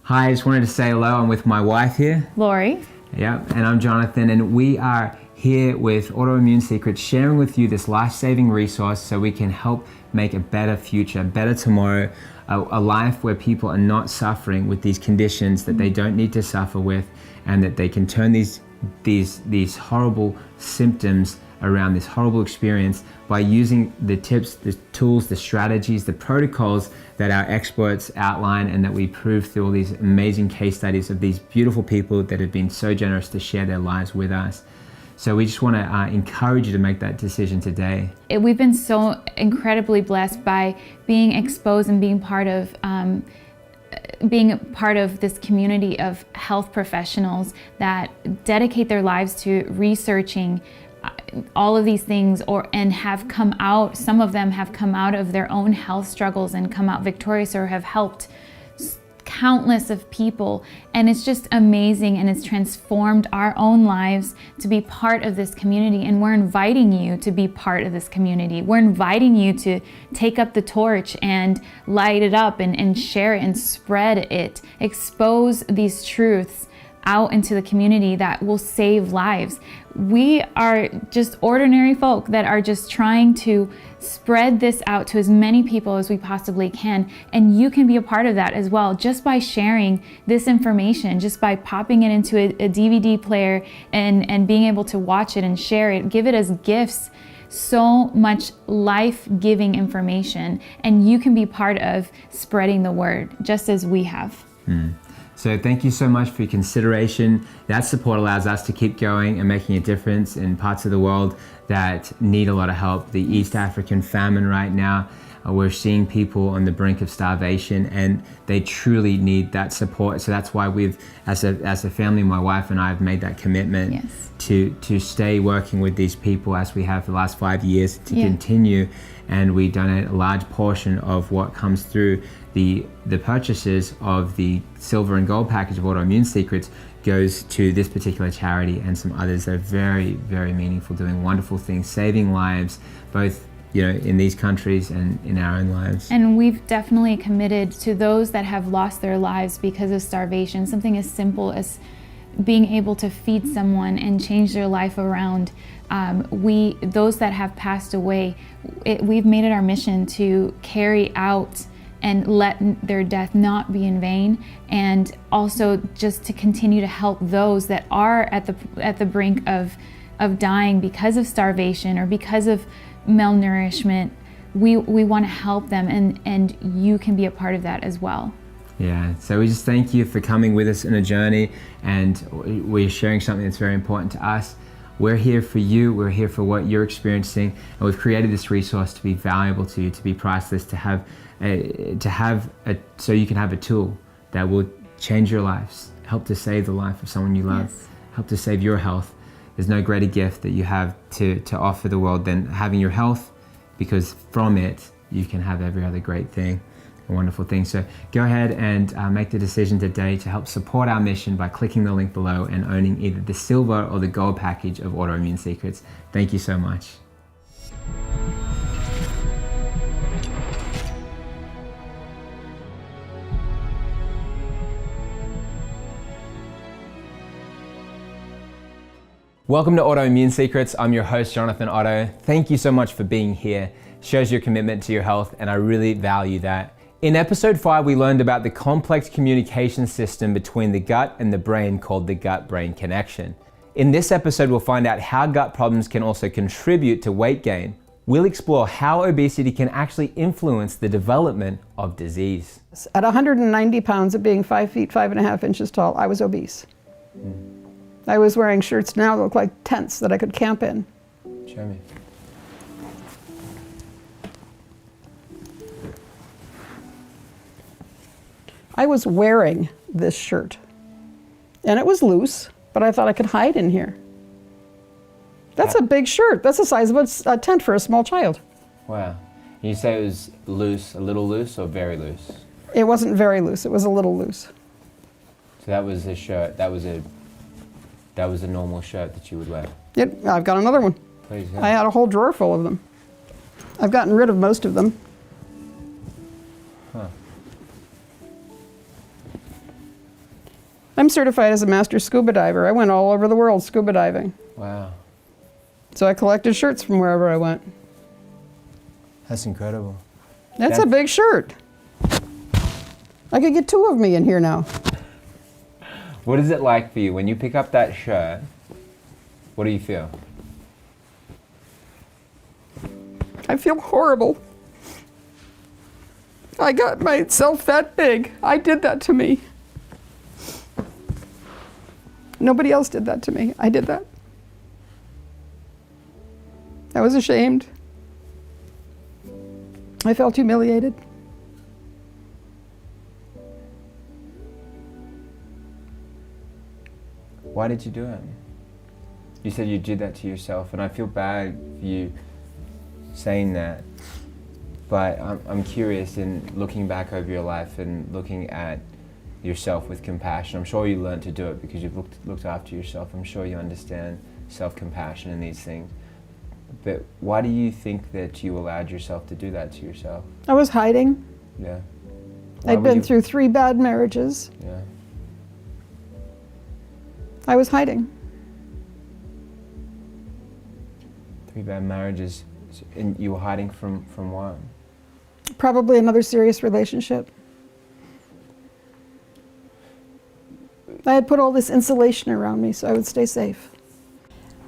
Hi, I just wanted to say hello. I'm with my wife here. Lori. Yeah, and I'm Jonathan, and we are here with Autoimmune Secrets, sharing with you this life-saving resource so we can help make a better future, a better tomorrow, a life where people are not suffering with these conditions that they don't need to suffer with, and that they can turn these horrible symptoms around, this horrible experience, by using the tips, the tools, the strategies, the protocols that our experts outline and that we prove through all these amazing case studies of these beautiful people that have been so generous to share their lives with us. So we just want to encourage you to make that decision today. We've been so incredibly blessed by being exposed and being part of this community of health professionals that dedicate their lives to researching all of these things, and have come out, some of them have come out of their own health struggles and come out victorious, or have helped countless of people. And it's just amazing, and it's transformed our own lives to be part of this community. And we're inviting you to be part of this community. We're inviting you to take up the torch and light it up and share it and spread it. Expose these truths out into the community that will save lives. We are just ordinary folk that are just trying to spread this out to as many people as we possibly can. And you can be a part of that as well, just by sharing this information, just by popping it into a DVD player and being able to watch it and share it, give it as gifts. So much life-giving information, and you can be part of spreading the word, just as we have. So thank you so much for your consideration. That support allows us to keep going and making a difference in parts of the world that need a lot of help. The East African famine right now, we're seeing people on the brink of starvation, and they truly need that support. So that's why we've, as a family, my wife and I have made that commitment to stay working with these people as we have for the last 5 years, to continue. And we donate a large portion of what comes through the purchases of the silver and gold package of Autoimmune Secrets goes to this particular charity and some others that are very, very meaningful, doing wonderful things, saving lives, both in these countries and in our own lives. And we've definitely committed to those that have lost their lives because of starvation. Something as simple as being able to feed someone and change their life around. Those that have passed away, we've made it our mission to carry out and let their death not be in vain, and also just to continue to help those that are at the brink of dying because of starvation or because of malnourishment. We want to help them, and you can be a part of that as well. Yeah, so we just thank you for coming with us in a journey, and we're sharing something that's very important to us. We're here for you, we're here for what you're experiencing, and we've created this resource to be valuable to you, to be priceless, so you can have a tool that will change your lives, help to save the life of someone you love, help to save your health. There's no greater gift that you have to offer the world than having your health, because from it, you can have every other great thing, a wonderful thing. So go ahead and make the decision today to help support our mission by clicking the link below and owning either the silver or the gold package of Autoimmune Secrets. Thank you so much. Welcome to Autoimmune Secrets. I'm your host, Jonathan Otto. Thank you so much for being here. Shows your commitment to your health, and I really value that. In episode 5, we learned about the complex communication system between the gut and the brain called the gut-brain connection. In this episode, we'll find out how gut problems can also contribute to weight gain. We'll explore how obesity can actually influence the development of disease. At 190 pounds of being 5 feet 5.5 inches tall, I was obese. I was wearing shirts now that look like tents that I could camp in. Show me. I was wearing this shirt, and it was loose, but I thought I could hide in here. That's a big shirt. That's the size of a tent for a small child. Wow. You say it was loose, a little loose, or very loose? It wasn't very loose. It was a little loose. So that was a shirt. That was a normal shirt that you would wear? Yep, I've got another one. Please, yeah. I had a whole drawer full of them. I've gotten rid of most of them. Huh. I'm certified as a master scuba diver. I went all over the world scuba diving. Wow. So I collected shirts from wherever I went. That's incredible. That's a big shirt. I could get 2 of me in here now. What is it like for you when you pick up that shirt? What do you feel? I feel horrible. I got myself that big. I did that to me. Nobody else did that to me. I did that. I was ashamed. I felt humiliated. Why did you do it? You said you did that to yourself, and I feel bad for you saying that. But I'm curious, in looking back over your life and looking at yourself with compassion. I'm sure you learned to do it because you've looked after yourself. I'm sure you understand self-compassion and these things. But why do you think that you allowed yourself to do that to yourself? I was hiding. Yeah. I'd been through 3 bad marriages. Yeah. I was hiding. 3 bad marriages. And you were hiding from what? Probably another serious relationship. I had put all this insulation around me so I would stay safe.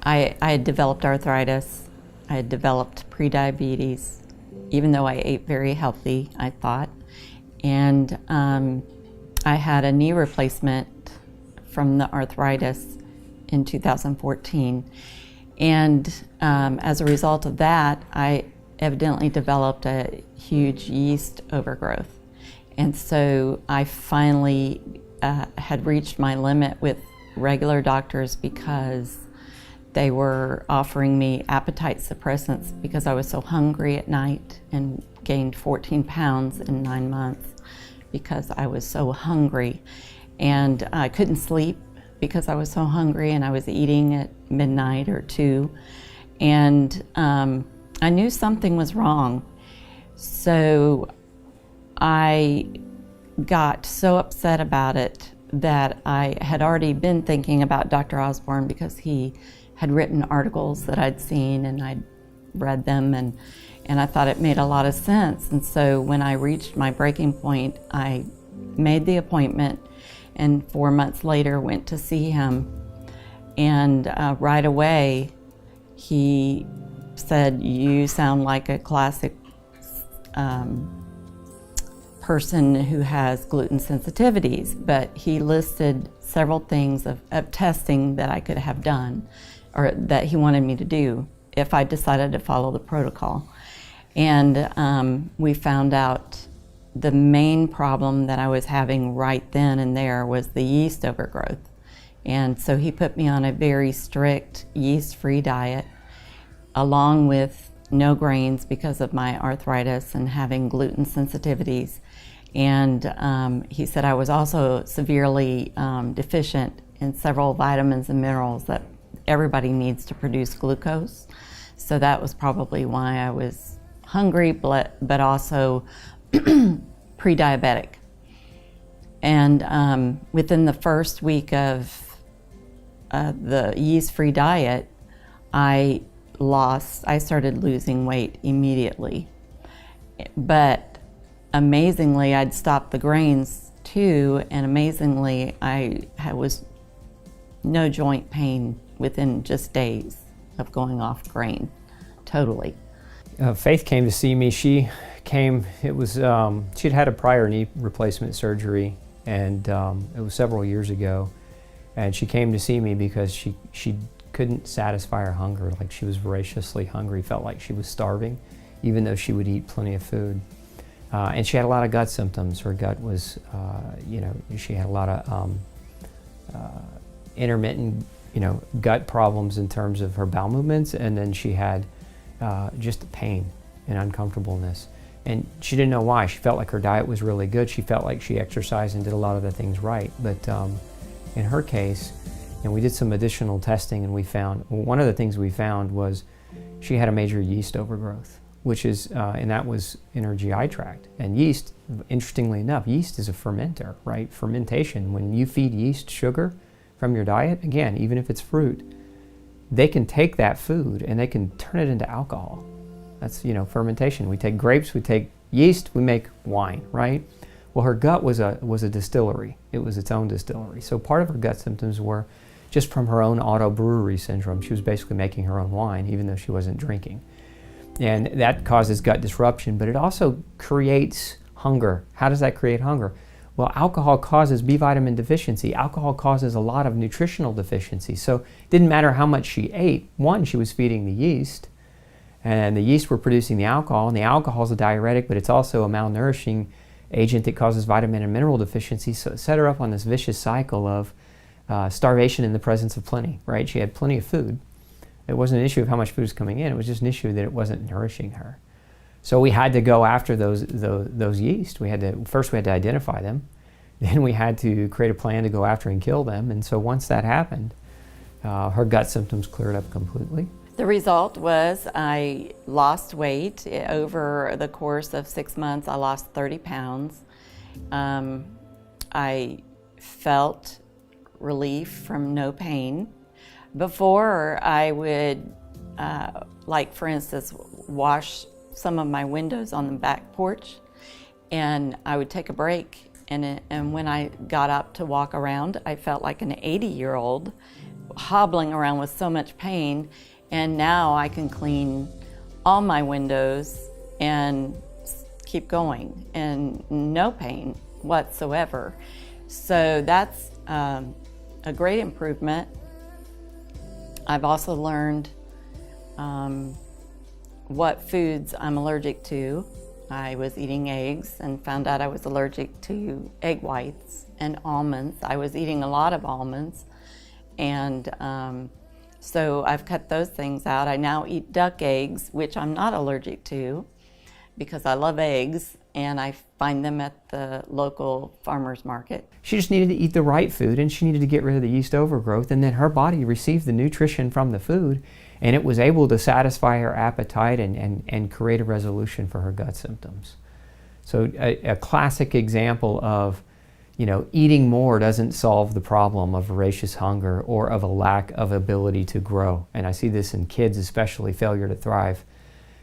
I had developed arthritis. I had developed prediabetes, even though I ate very healthy, I thought. And I had a knee replacement from the arthritis in 2014. And as a result of that, I evidently developed a huge yeast overgrowth. And so I finally had reached my limit with regular doctors because they were offering me appetite suppressants because I was so hungry at night, and gained 14 pounds in 9 months because I was so hungry. And I couldn't sleep because I was so hungry, and I was eating at midnight or 2. And I knew something was wrong. So I got so upset about it that I had already been thinking about Dr. Osborne because he had written articles that I'd seen, and I'd read them, and I thought it made a lot of sense. And so when I reached my breaking point, I made the appointment, and 4 months later went to see him. And right away, he said, "You sound like a classic person who has gluten sensitivities," but he listed several things of testing that I could have done, or that he wanted me to do if I decided to follow the protocol. And we found out the main problem that I was having right then and there was the yeast overgrowth. And so he put me on a very strict yeast-free diet, along with no grains because of my arthritis and having gluten sensitivities. And he said I was also severely deficient in several vitamins and minerals that everybody needs to produce glucose. So that was probably why I was hungry, but also pre-diabetic. And within the first week of the yeast-free diet, I started losing weight immediately. But amazingly, I'd stopped the grains too, and amazingly, I was no joint pain within just days of going off grain, totally. Faith came to see me. She'd had a prior knee replacement surgery, and it was several years ago. And she came to see me because she couldn't satisfy her hunger. Like, she was voraciously hungry, felt like she was starving, even though she would eat plenty of food. And she had a lot of gut symptoms. Her gut was, she had a lot of intermittent, gut problems in terms of her bowel movements, and then she had just pain and uncomfortableness. And she didn't know why. She felt like her diet was really good. She felt like she exercised and did a lot of the things right. But in her case, and we did some additional testing, and one of the things we found was she had a major yeast overgrowth, which is, and that was in her GI tract. And yeast, interestingly enough, yeast is a fermenter, right? Fermentation, when you feed yeast sugar from your diet, again, even if it's fruit, they can take that food and they can turn it into alcohol. That's, fermentation. We take grapes, we take yeast, we make wine, right? Well, her gut was a distillery. It was its own distillery. So part of her gut symptoms were just from her own auto-brewery syndrome. She was basically making her own wine, even though she wasn't drinking. And that causes gut disruption, but it also creates hunger. How does that create hunger? Well, alcohol causes B vitamin deficiency. Alcohol causes a lot of nutritional deficiency. So it didn't matter how much she ate. One, she was feeding the yeast, and the yeast were producing the alcohol, and the alcohol is a diuretic, but it's also a malnourishing agent that causes vitamin and mineral deficiency. So it set her up on this vicious cycle of starvation in the presence of plenty, right? She had plenty of food. It wasn't an issue of how much food was coming in. It was just an issue that it wasn't nourishing her. So we had to go after those yeast. First we had to identify them. Then we had to create a plan to go after and kill them. And so once that happened, her gut symptoms cleared up completely. The result was I lost weight. Over the course of 6 months, I lost 30 pounds. I felt relief from no pain. Before, I would, like for instance, wash some of my windows on the back porch, and I would take a break, and when I got up to walk around, I felt like an 80-year-old hobbling around with so much pain. And now I can clean all my windows and keep going, and no pain whatsoever. So that's a great improvement. I've also learned what foods I'm allergic to. I was eating eggs and found out I was allergic to egg whites and almonds. I was eating a lot of almonds, and so I've cut those things out. I now eat duck eggs, which I'm not allergic to because I love eggs, and I find them at the local farmer's market. She just needed to eat the right food, and she needed to get rid of the yeast overgrowth, and then her body received the nutrition from the food, and it was able to satisfy her appetite and create a resolution for her gut symptoms. So a classic example of, eating more doesn't solve the problem of voracious hunger or of a lack of ability to grow. And I see this in kids, especially failure to thrive,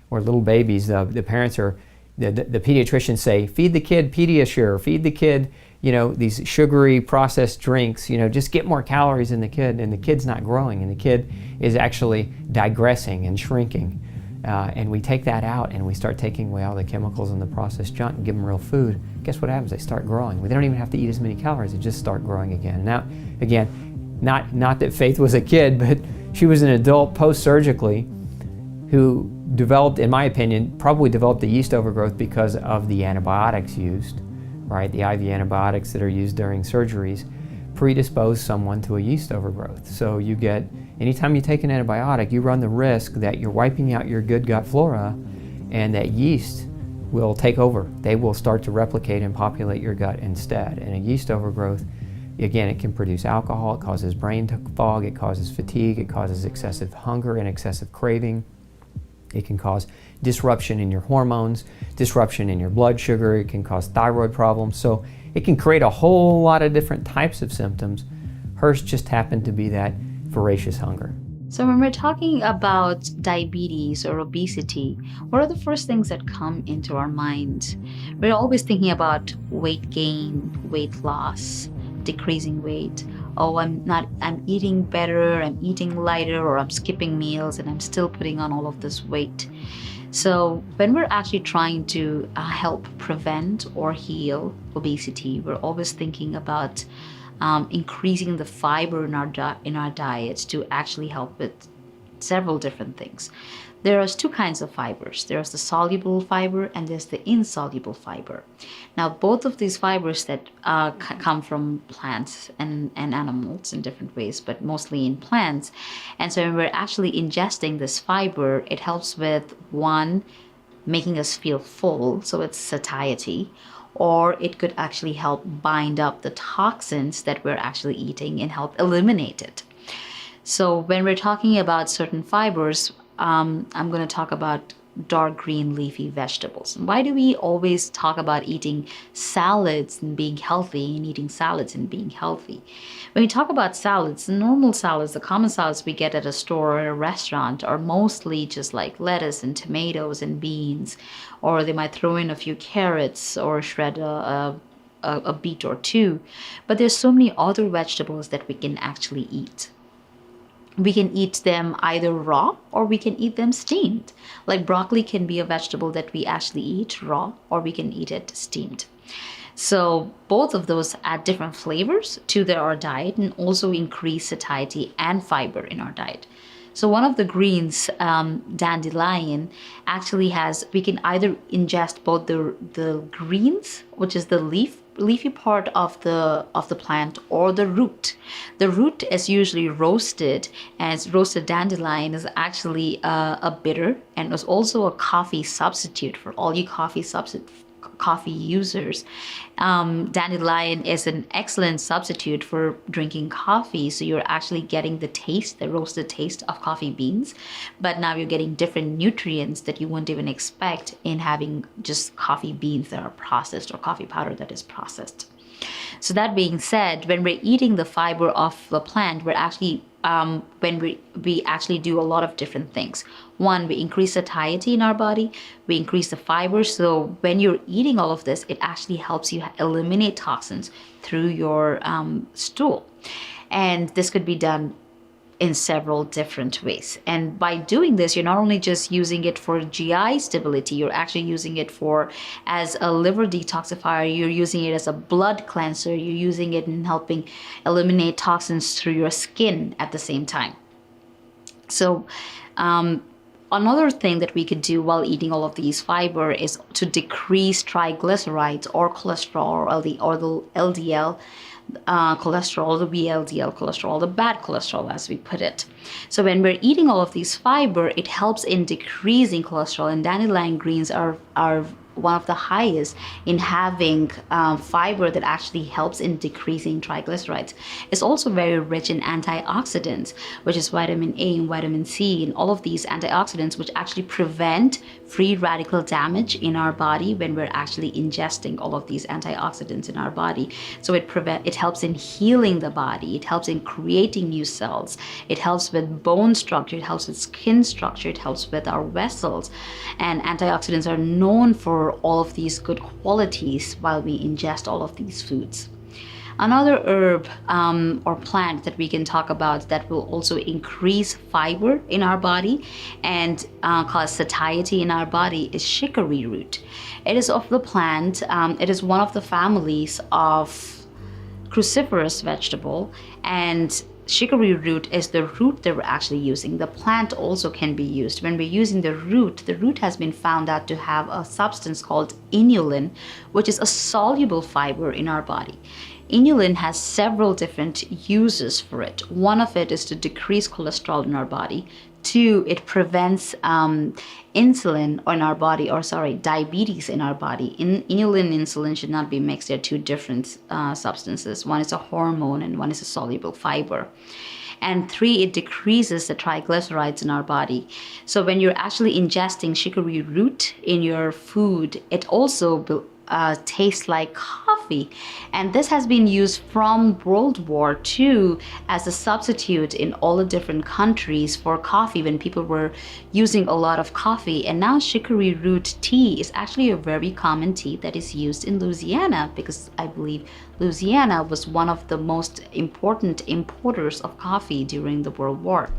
or little babies. The parents are, the pediatricians say, feed the kid Pediasure, feed the kid, these sugary processed drinks, just get more calories in the kid, and the kid's not growing, and the kid is actually digressing and shrinking. And we take that out and we start taking away all the chemicals and the processed junk and give them real food. Guess what happens? They start growing. They don't even have to eat as many calories. They just start growing again. Now, again, not that Faith was a kid, but she was an adult post-surgically who developed, in my opinion, probably developed the yeast overgrowth because of the antibiotics used, right? The IV antibiotics that are used during surgeries predispose someone to a yeast overgrowth. So you get, anytime you take an antibiotic, you run the risk that you're wiping out your good gut flora, and that yeast will take over. They will start to replicate and populate your gut instead. And a yeast overgrowth, again, it can produce alcohol, it causes brain fog, it causes fatigue, it causes excessive hunger and excessive craving. It can cause disruption in your hormones, disruption in your blood sugar, it can cause thyroid problems. So it can create a whole lot of different types of symptoms. Hers just happened to be that voracious hunger. So when we're talking about diabetes or obesity, what are the first things that come into our mind? We're always thinking about weight gain, weight loss, decreasing weight. Oh, I'm eating better, I'm eating lighter, or I'm skipping meals and I'm still putting on all of this weight. So when we're actually trying to help prevent or heal obesity, we're always thinking about increasing the fiber in our diet to actually help with several different things. There's two kinds of fibers. There's the soluble fiber and there's the insoluble fiber. Now, both of these fibers that come from plants and animals in different ways, but mostly in plants. And so when we're actually ingesting this fiber, it helps with, one, making us feel full, so it's satiety, or it could actually help bind up the toxins that we're actually eating and help eliminate it. So when we're talking about certain fibers, I'm going to talk about dark green leafy vegetables. And why do we always talk about eating salads and being healthy and eating salads and being healthy? When we talk about salads, the normal salads, the common salads we get at a store or at a restaurant are mostly just like lettuce and tomatoes and beans, or they might throw in a few carrots or shred a beet or two. But there's so many other vegetables that we can actually eat. We can eat them either raw or we can eat them steamed. Like broccoli can be a vegetable that we actually eat raw, or we can eat it steamed. So both of those add different flavors to our diet and also increase satiety and fiber in our diet. So one of the greens, dandelion, actually we can either ingest both the greens, which is the leafy part of the plant, or the root. The root is usually roasted, and roasted dandelion is actually a bitter and is also a coffee substitute for all you coffee users. Dandelion is an excellent substitute for drinking coffee, so you're actually getting the roasted taste of coffee beans, but now you're getting different nutrients that you wouldn't even expect in having just coffee beans that are processed or coffee powder that is processed. So that being said, when we're eating the fiber of the plant, we're actually we actually do a lot of different things. One, we increase satiety in our body, we increase the fiber. So when you're eating all of this, it actually helps you eliminate toxins through your stool. And this could be done in several different ways. And by doing this, you're not only just using it for GI stability, you're actually using it as a liver detoxifier, you're using it as a blood cleanser, you're using it in helping eliminate toxins through your skin at the same time. So another thing that we could do while eating all of these fiber is to decrease triglycerides or cholesterol, or the LDL cholesterol, the VLDL cholesterol, the bad cholesterol as we put it. So when we're eating all of these fiber, it helps in decreasing cholesterol, and dandelion greens are one of the highest in having fiber that actually helps in decreasing triglycerides. It's also very rich in antioxidants, which is vitamin A and vitamin C, and all of these antioxidants which actually prevent free radical damage in our body when we're actually ingesting all of these antioxidants in our body. So it helps in healing the body, it helps in creating new cells, it helps with bone structure, it helps with skin structure, it helps with our vessels. And antioxidants are known for all of these good qualities while we ingest all of these foods. Another herb or plant that we can talk about that will also increase fiber in our body and cause satiety in our body is chicory root. It is of the plant, it is one of the families of cruciferous vegetable, and chicory root is the root that we're actually using. The plant also can be used. When we're using the root has been found out to have a substance called inulin, which is a soluble fiber in our body. Inulin has several different uses for it. One of it is to decrease cholesterol in our body. Two, it prevents diabetes in our body. Inulin and insulin should not be mixed. They're two different substances. One is a hormone and one is a soluble fiber. And three, it decreases the triglycerides in our body. So when you're actually ingesting chicory root in your food, it also tastes like coffee. And this has been used from World War II as a substitute in all the different countries for coffee when people were using a lot of coffee. And now chicory root tea is actually a very common tea that is used in Louisiana, because I believe Louisiana was one of the most important importers of coffee during the World War.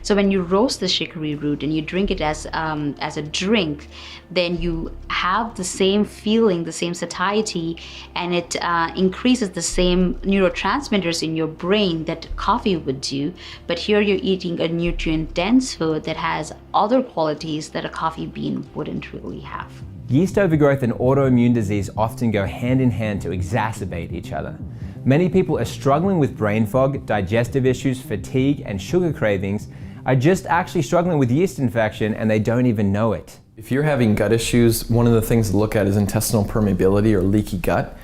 So when you roast the chicory root and you drink it as a drink, then you have the same feeling, the same satiety, and it increases the same neurotransmitters in your brain that coffee would do. But here you're eating a nutrient-dense food that has other qualities that a coffee bean wouldn't really have. Yeast overgrowth and autoimmune disease often go hand in hand to exacerbate each other. Many people are struggling with brain fog, digestive issues, fatigue, and sugar cravings, are just actually struggling with yeast infection and they don't even know it. If you're having gut issues, one of the things to look at is intestinal permeability or leaky gut.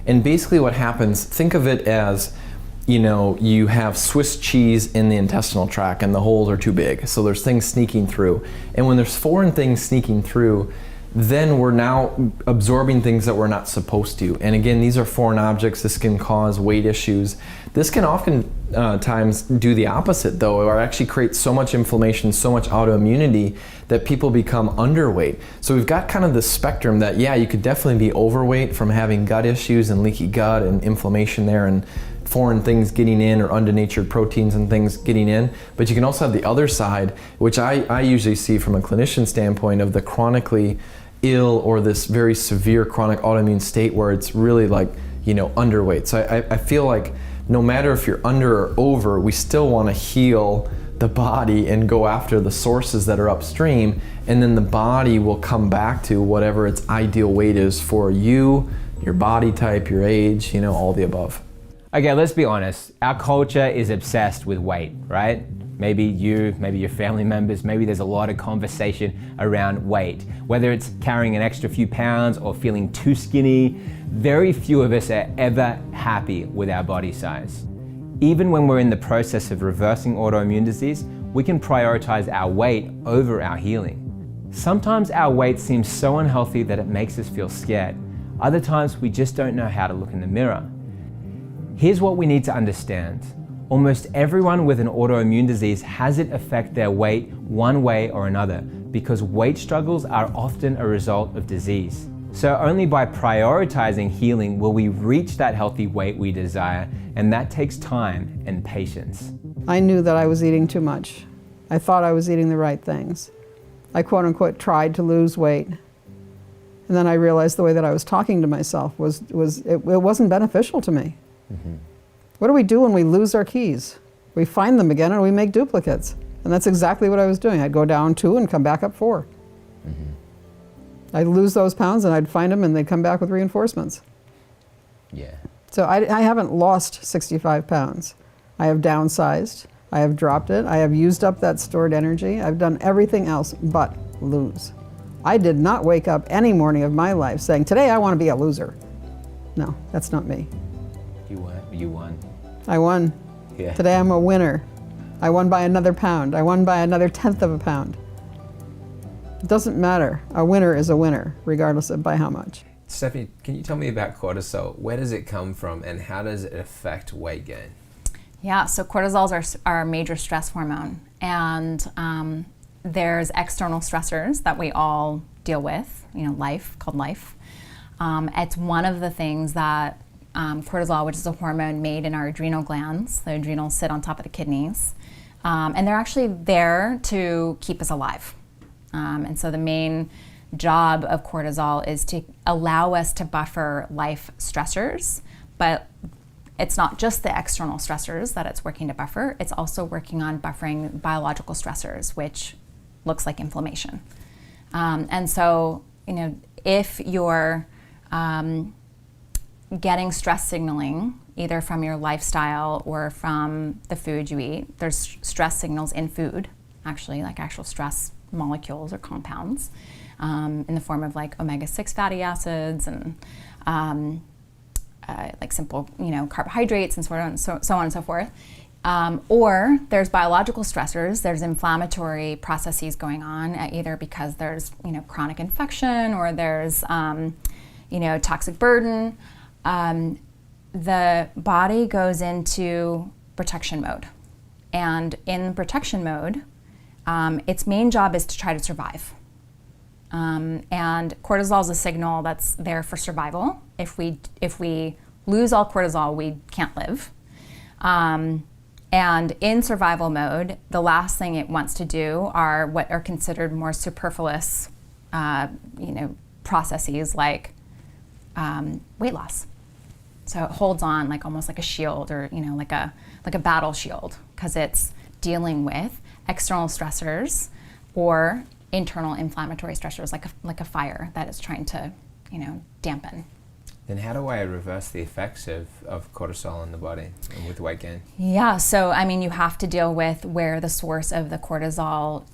And basically what happens, think of it as you have Swiss cheese in the intestinal tract and the holes are too big. So there's things sneaking through. And when there's foreign things sneaking through, then we're now absorbing things that we're not supposed to. And again, these are foreign objects. This can cause weight issues. This can often times do the opposite though, or actually create so much inflammation, so much autoimmunity that people become underweight. So we've got kind of the spectrum that, yeah, you could definitely be overweight from having gut issues and leaky gut and inflammation there and foreign things getting in or undenatured proteins and things getting in. But you can also have the other side, which I usually see from a clinician standpoint of the chronically ill or this very severe chronic autoimmune state where it's really like, underweight. So I feel like no matter if you're under or over, we still want to heal the body and go after the sources that are upstream, and then the body will come back to whatever its ideal weight is for you, your body type, your age, all the above. Okay, let's be honest. Our culture is obsessed with weight, right? Maybe you, maybe your family members, maybe there's a lot of conversation around weight. Whether it's carrying an extra few pounds or feeling too skinny, very few of us are ever happy with our body size. Even when we're in the process of reversing autoimmune disease, we can prioritize our weight over our healing. Sometimes our weight seems so unhealthy that it makes us feel scared. Other times we just don't know how to look in the mirror. Here's what we need to understand. Almost everyone with an autoimmune disease has it affect their weight one way or another because weight struggles are often a result of disease. So only by prioritizing healing will we reach that healthy weight we desire, and that takes time and patience. I knew that I was eating too much. I thought I was eating the right things. I quote unquote tried to lose weight. And then I realized the way that I was talking to myself it wasn't beneficial to me. Mm-hmm. What do we do when we lose our keys? We find them again and we make duplicates. And that's exactly what I was doing. I'd go down 2 and come back up 4. Mm-hmm. I'd lose those pounds and I'd find them and they'd come back with reinforcements. Yeah. So I haven't lost 65 pounds. I have downsized. I have dropped it. I have used up that stored energy. I've done everything else but lose. I did not wake up any morning of my life saying, today I want to be a loser. No, that's not me. You won. I won. Yeah. Today I'm a winner. I won by another pound. I won by another 1/10 of a pound. It doesn't matter. A winner is a winner, regardless of by how much. Stephanie, can you tell me about cortisol? Where does it come from and how does it affect weight gain? Yeah, so cortisol is our major stress hormone. And there's external stressors that we all deal with, called life. It's one of the things that cortisol, which is a hormone made in our adrenal glands. The adrenals sit on top of the kidneys. And they're actually there to keep us alive. And so the main job of cortisol is to allow us to buffer life stressors, but it's not just the external stressors that it's working to buffer, it's also working on buffering biological stressors, which looks like inflammation. And so, if you're getting stress signaling, either from your lifestyle or from the food you eat, there's stress signals in food, actually, like actual stress molecules or compounds, in the form of like omega-6 fatty acids and like simple, carbohydrates and so on and so forth. Or there's biological stressors, there's inflammatory processes going on, either because there's, chronic infection or there's, toxic burden. The body goes into protection mode. And in protection mode, its main job is to try to survive. And cortisol is a signal that's there for survival. If we lose all cortisol, we can't live. And in survival mode, the last thing it wants to do are what are considered more superfluous, processes like weight loss. So it holds on like almost like a shield or like a battle shield, because it's dealing with external stressors or internal inflammatory stressors like a fire that it's trying to dampen. Then how do I reverse the effects of cortisol in the body and with weight gain? Yeah, so you have to deal with where the source of the cortisol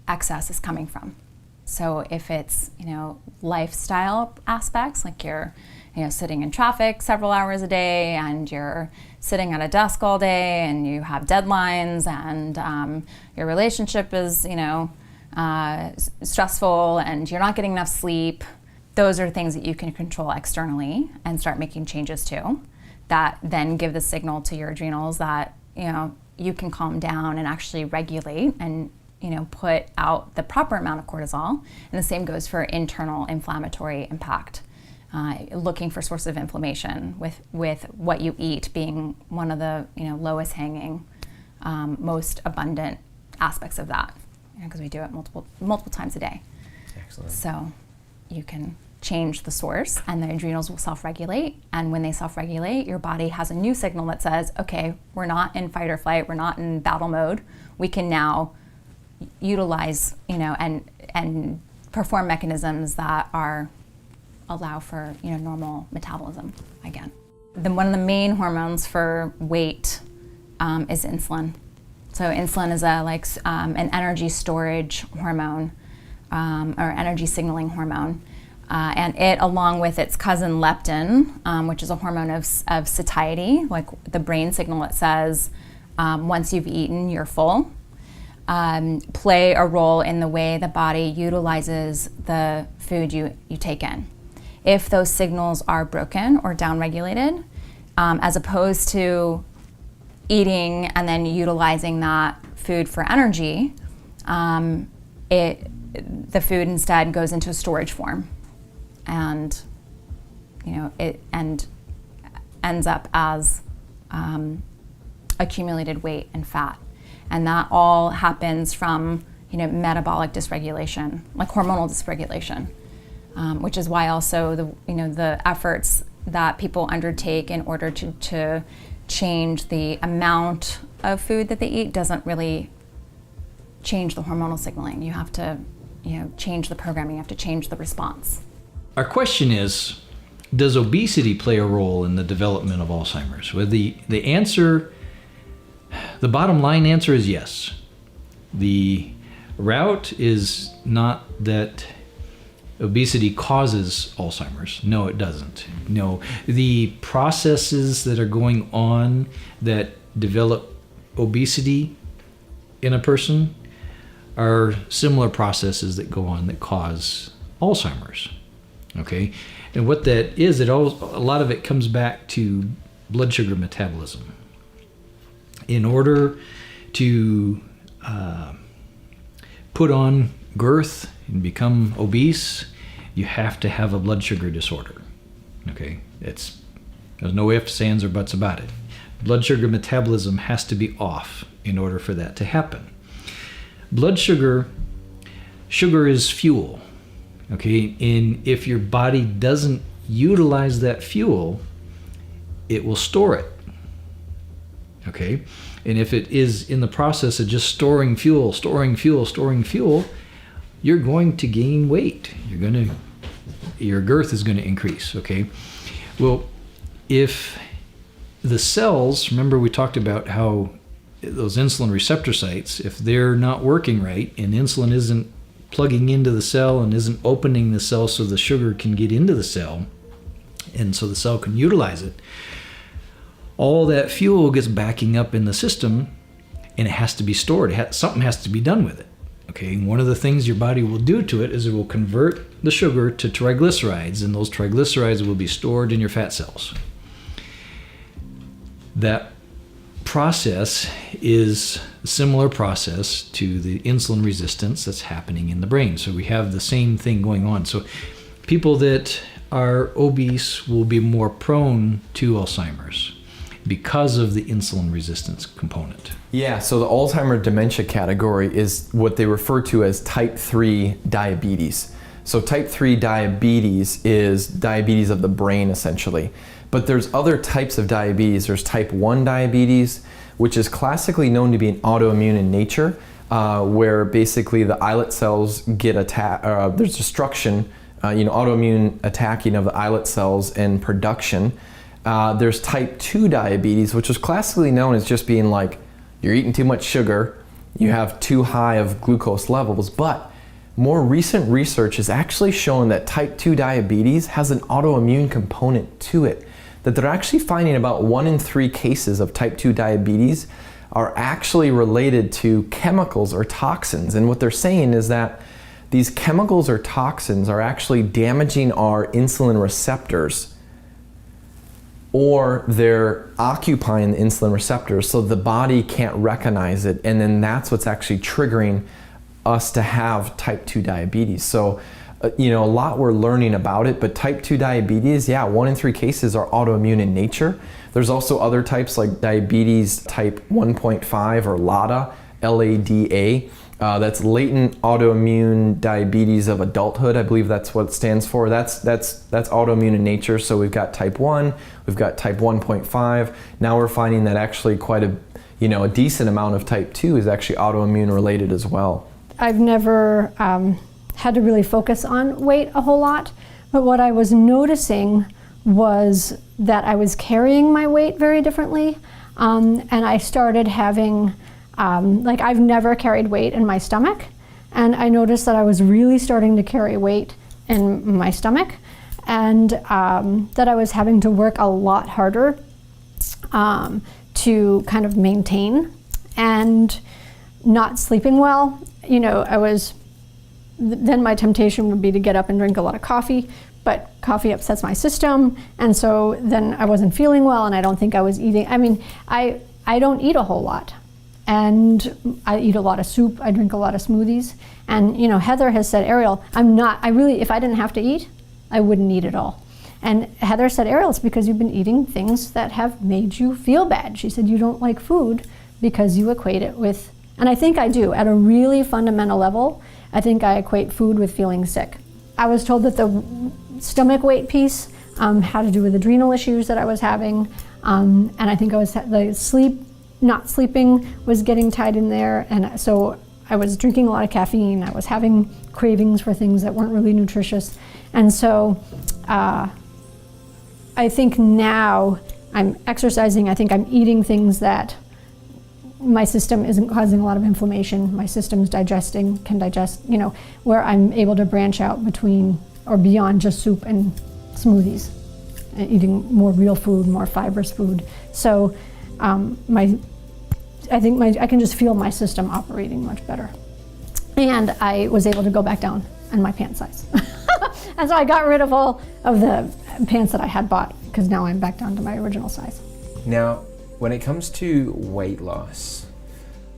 excess is coming from. So if it's lifestyle aspects, like you're sitting in traffic several hours a day, and you're sitting at a desk all day, and you have deadlines, and your relationship is, stressful, and you're not getting enough sleep. Those are things that you can control externally and start making changes to, that then give the signal to your adrenals that, you can calm down and actually regulate and, put out the proper amount of cortisol. And the same goes for internal inflammatory impact. Looking for sources of inflammation, with what you eat being one of the lowest hanging, most abundant aspects of that, because we do it multiple times a day. Excellent. So you can change the source, and the adrenals will self-regulate. And when they self-regulate, your body has a new signal that says, okay, we're not in fight or flight, we're not in battle mode. We can now utilize, and perform mechanisms that allow for normal metabolism again. One of the main hormones for weight is insulin. So insulin is an energy storage hormone, or energy signaling hormone. And it, along with its cousin leptin, which is a hormone of satiety, like the brain signal that says once you've eaten, you're full, play a role in the way the body utilizes the food you take in. If those signals are broken or downregulated, as opposed to eating and then utilizing that food for energy, the food instead goes into a storage form, and it ends up as accumulated weight and fat, and that all happens from metabolic dysregulation, like hormonal dysregulation, which is why also the efforts that people undertake in order to change the amount of food that they eat doesn't really change the hormonal signaling. You have to change the programming, you have to change the response. Our question is, does obesity play a role in the development of Alzheimer's? Well, the bottom line answer is yes. The route is not that obesity causes Alzheimer's. No, it doesn't. No, the processes that are going on that develop obesity in a person are similar processes that go on that cause Alzheimer's. Okay, and what that is, a lot of it comes back to blood sugar metabolism. In order to put on girth and become obese, you have to have a blood sugar disorder. Okay, there's no ifs, ands, or buts about it. Blood sugar metabolism has to be off in order for that to happen. Blood sugar is fuel. Okay, and if your body doesn't utilize that fuel, it will store it. Okay, and if it is in the process of just storing fuel, you're going to gain weight. Your girth is going to increase. Okay, well, if the cells, remember we talked about how those insulin receptor sites, if they're not working right and insulin isn't plugging into the cell and isn't opening the cell so the sugar can get into the cell and so the cell can utilize it, all that fuel gets backing up in the system and it has to be stored. Something has to be done with it. Okay, and one of the things your body will do to it is it will convert the sugar to triglycerides, and those triglycerides will be stored in your fat cells. That process is a similar process to the insulin resistance that's happening in the brain. So we have the same thing going on. So people that are obese will be more prone to Alzheimer's because of the insulin resistance component. Yeah, so the Alzheimer's dementia category is what they refer to as type 3 diabetes. So type 3 diabetes is diabetes of the brain, essentially. But there's other types of diabetes. There's type 1 diabetes, which is classically known to be an autoimmune in nature, where basically the islet cells get attacked, there's destruction, autoimmune attacking of the islet cells and production. There's type 2 diabetes, which is classically known as just being like, you're eating too much sugar, you have too high of glucose levels, but more recent research has actually shown that type 2 diabetes has an autoimmune component to it. That they're actually finding about 1 in 3 cases of type 2 diabetes are actually related to chemicals or toxins. And what they're saying is that these chemicals or toxins are actually damaging our insulin receptors, or they're occupying the insulin receptors so the body can't recognize it, and then that's what's actually triggering us to have type 2 diabetes. So a lot we're learning about it, but type 2 diabetes, 1 in 3 cases are autoimmune in nature. There's also other types like diabetes type 1.5 or LADA, LADA. That's latent autoimmune diabetes of adulthood. I believe that's what it stands for. That's autoimmune in nature. So we've got type 1, we've got type 1.5. Now we're finding that actually quite a decent amount of type 2 is actually autoimmune related as well. I've never had to really focus on weight a whole lot, but what I was noticing was that I was carrying my weight very differently, and I started having I've never carried weight in my stomach, and I noticed that I was really starting to carry weight in my stomach, and that I was having to work a lot harder to kind of maintain, and not sleeping well. Then my temptation would be to get up and drink a lot of coffee, but coffee upsets my system, and so then I wasn't feeling well, and I don't think I was eating. I don't eat a whole lot. And I eat a lot of soup, I drink a lot of smoothies. And Heather has said, Ariel, if I didn't have to eat, I wouldn't eat at all. And Heather said, Ariel, it's because you've been eating things that have made you feel bad. She said, you don't like food because you equate it with, and I think I do, at a really fundamental level, I think I equate food with feeling sick. I was told that the stomach weight piece had to do with adrenal issues that I was having. And I think not sleeping was getting tied in there, and so I was drinking a lot of caffeine. I was having cravings for things that weren't really nutritious, and so I think now I'm exercising. I think I'm eating things that my system isn't causing a lot of inflammation. My system's can digest, where I'm able to branch out between or beyond just soup and smoothies, and eating more real food, more fibrous food. So I can just feel my system operating much better. And I was able to go back down in my pant size. And so I got rid of all of the pants that I had bought, because now I'm back down to my original size. Now, when it comes to weight loss,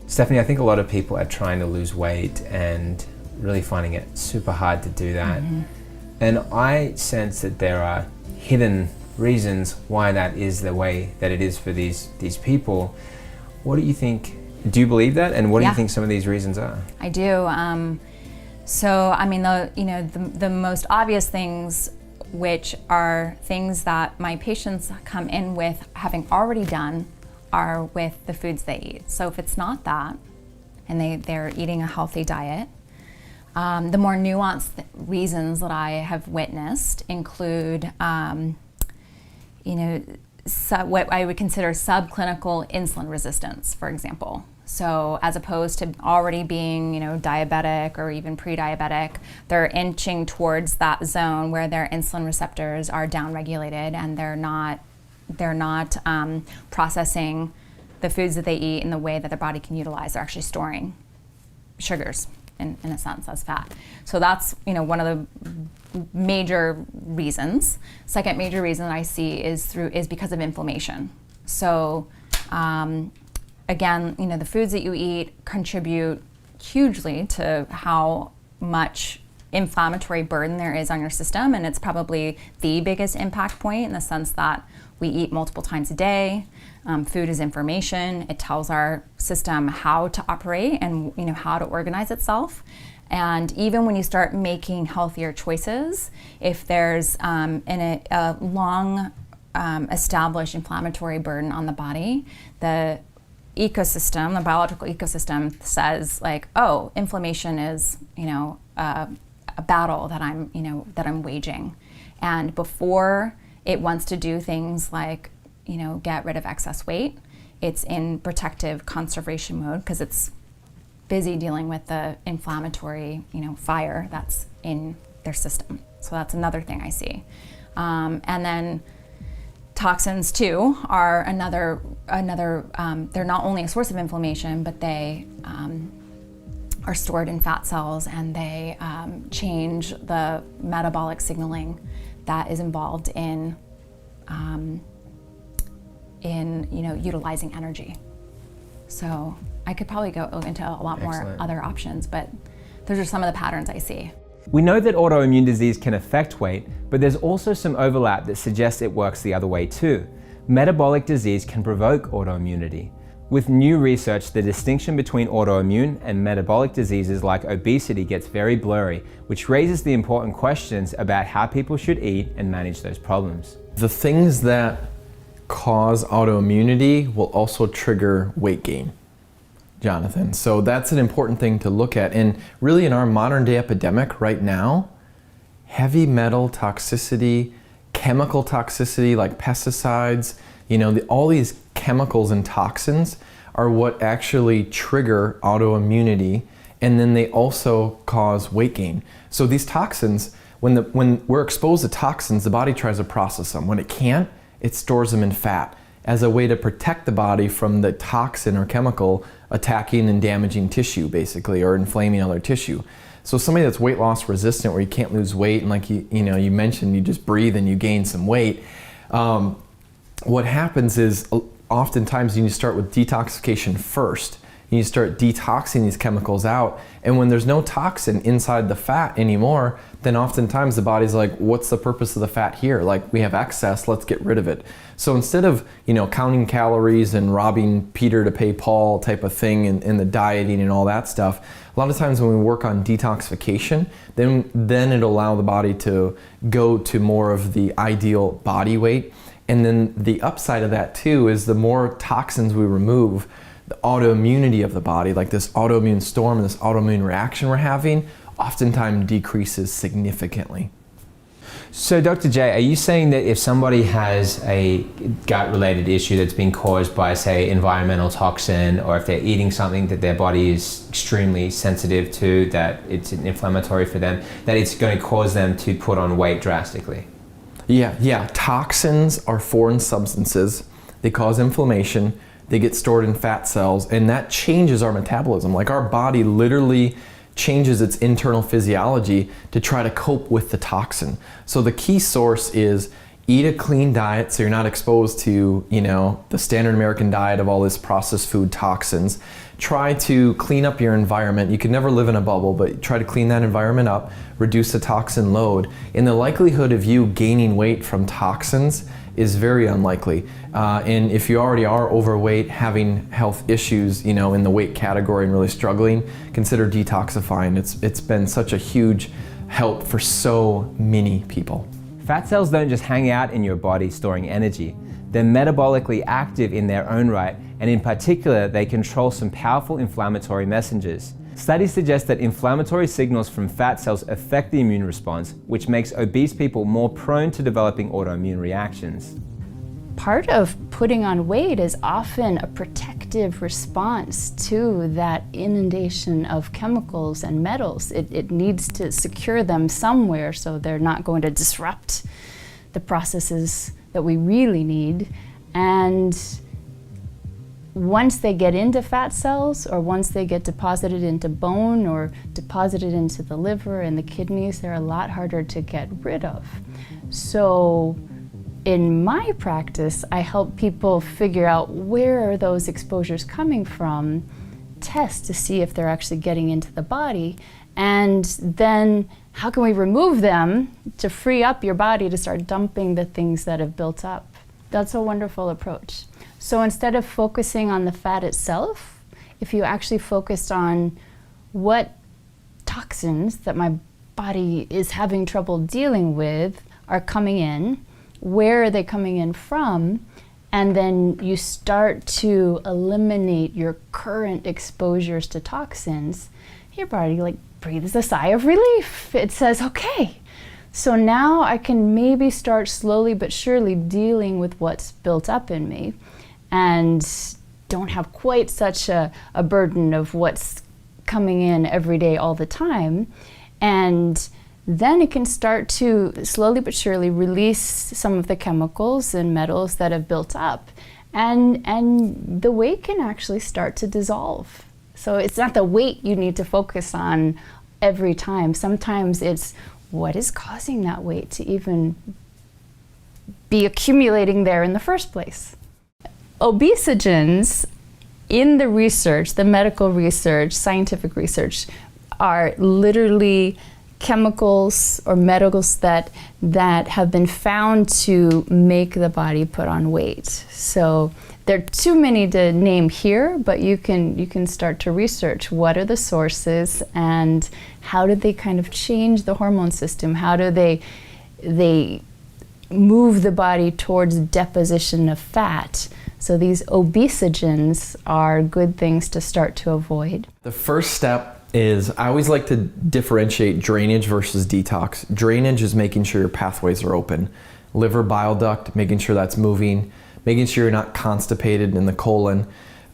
Stephanie, I think a lot of people are trying to lose weight and really finding it super hard to do that. Mm-hmm. And I sense that there are hidden reasons why that is the way that it is for these people. What do you think? Do you believe that? And what do you think some of these reasons are? I do. The most obvious things, which are things that my patients come in with having already done, are with the foods they eat. So if it's not that, and they're eating a healthy diet, the more nuanced reasons that I have witnessed include what I would consider subclinical insulin resistance, for example. So as opposed to already being, diabetic or even pre-diabetic, they're inching towards that zone where their insulin receptors are downregulated, and they're not processing the foods that they eat in the way that their body can utilize. They're actually storing sugars in a sense as fat. So that's one of the major reasons. Second major reason I see is because of inflammation. So again, the foods that you eat contribute hugely to how much inflammatory burden there is on your system, and it's probably the biggest impact point in the sense that we eat multiple times a day. Food is information. It tells our system how to operate and how to organize itself. And even when you start making healthier choices, if there's a long established inflammatory burden on the body, the ecosystem, the biological ecosystem says inflammation is a battle that I'm waging, and before it wants to do things like get rid of excess weight, it's in protective conservation mode because it's busy dealing with the inflammatory, fire that's in their system. So that's another thing I see. And then toxins too are another. They're not only a source of inflammation, but they are stored in fat cells, and they change the metabolic signaling that is involved in utilizing energy. So I could probably go into a lot more other options, but those are some of the patterns I see. We know that autoimmune disease can affect weight, but there's also some overlap that suggests it works the other way too. Metabolic disease can provoke autoimmunity. With new research, the distinction between autoimmune and metabolic diseases like obesity gets very blurry, which raises the important questions about how people should eat and manage those problems. The things that cause autoimmunity will also trigger weight gain, Jonathan. So that's an important thing to look at. And really in our modern day epidemic right now, heavy metal toxicity, chemical toxicity like pesticides, all these chemicals and toxins are what actually trigger autoimmunity, and then they also cause weight gain. So these toxins, when we're exposed to toxins, the body tries to process them. When it can't, it stores them in fat as a way to protect the body from the toxin or chemical attacking and damaging tissue, basically, or inflaming other tissue. So somebody that's weight loss resistant, where you can't lose weight, and like you mentioned, you just breathe and you gain some weight. What happens is oftentimes you need to start with detoxification first. You need to start detoxing these chemicals out, and when there's no toxin inside the fat anymore, then oftentimes the body's like, what's the purpose of the fat here? Like, we have excess, let's get rid of it. So instead of counting calories and robbing Peter to pay Paul type of thing, and the dieting and all that stuff, a lot of times when we work on detoxification, then it'll allow the body to go to more of the ideal body weight. And then the upside of that too is the more toxins we remove, the autoimmunity of the body, like this autoimmune storm and this autoimmune reaction we're having, oftentimes decreases significantly. So Dr. J, are you saying that if somebody has a gut-related issue that's been caused by, say, environmental toxin, or if they're eating something that their body is extremely sensitive to, that it's inflammatory for them, that it's going to cause them to put on weight drastically? Yeah. Toxins are foreign substances. They cause inflammation. They get stored in fat cells, and that changes our metabolism. Like, our body literally changes its internal physiology to try to cope with the toxin. So the key source is eat a clean diet so you're not exposed to, the standard American diet of all this processed food toxins. Try to clean up your environment. You can never live in a bubble, but try to clean that environment up, reduce the toxin load. And the likelihood of you gaining weight from toxins is very unlikely. And if you already are overweight, having health issues, in the weight category and really struggling, consider detoxifying. It's been such a huge help for so many people. Fat cells don't just hang out in your body storing energy. They're metabolically active in their own right, and in particular, they control some powerful inflammatory messengers. Studies suggest that inflammatory signals from fat cells affect the immune response, which makes obese people more prone to developing autoimmune reactions. Part of putting on weight is often a protective response to that inundation of chemicals and metals. It needs to secure them somewhere so they're not going to disrupt the processes that we really need. And once they get into fat cells, or once they get deposited into bone or deposited into the liver and the kidneys, they're a lot harder to get rid of. So in my practice, I help people figure out where are those exposures coming from, test to see if they're actually getting into the body, and then how can we remove them to free up your body to start dumping the things that have built up. That's a wonderful approach. So instead of focusing on the fat itself, if you actually focused on what toxins that my body is having trouble dealing with are coming in, where are they coming in from, and then you start to eliminate your current exposures to toxins, your body breathes a sigh of relief. It says, okay, so now I can maybe start slowly but surely dealing with what's built up in me, and don't have quite such a burden of what's coming in every day all the time. And then it can start to slowly but surely release some of the chemicals and metals that have built up. And the weight can actually start to dissolve. So it's not the weight you need to focus on every time. Sometimes it's what is causing that weight to even be accumulating there in the first place. Obesogens in the research, the medical research, scientific research, are literally chemicals or metals that have been found to make the body put on weight. So there are too many to name here, but you can start to research what are the sources and how do they kind of change the hormone system? How do they move the body towards deposition of fat? So these obesogens are good things to start to avoid. The first step is, I always like to differentiate drainage versus detox. Drainage is making sure your pathways are open. Liver bile duct, making sure that's moving, making sure you're not constipated in the colon.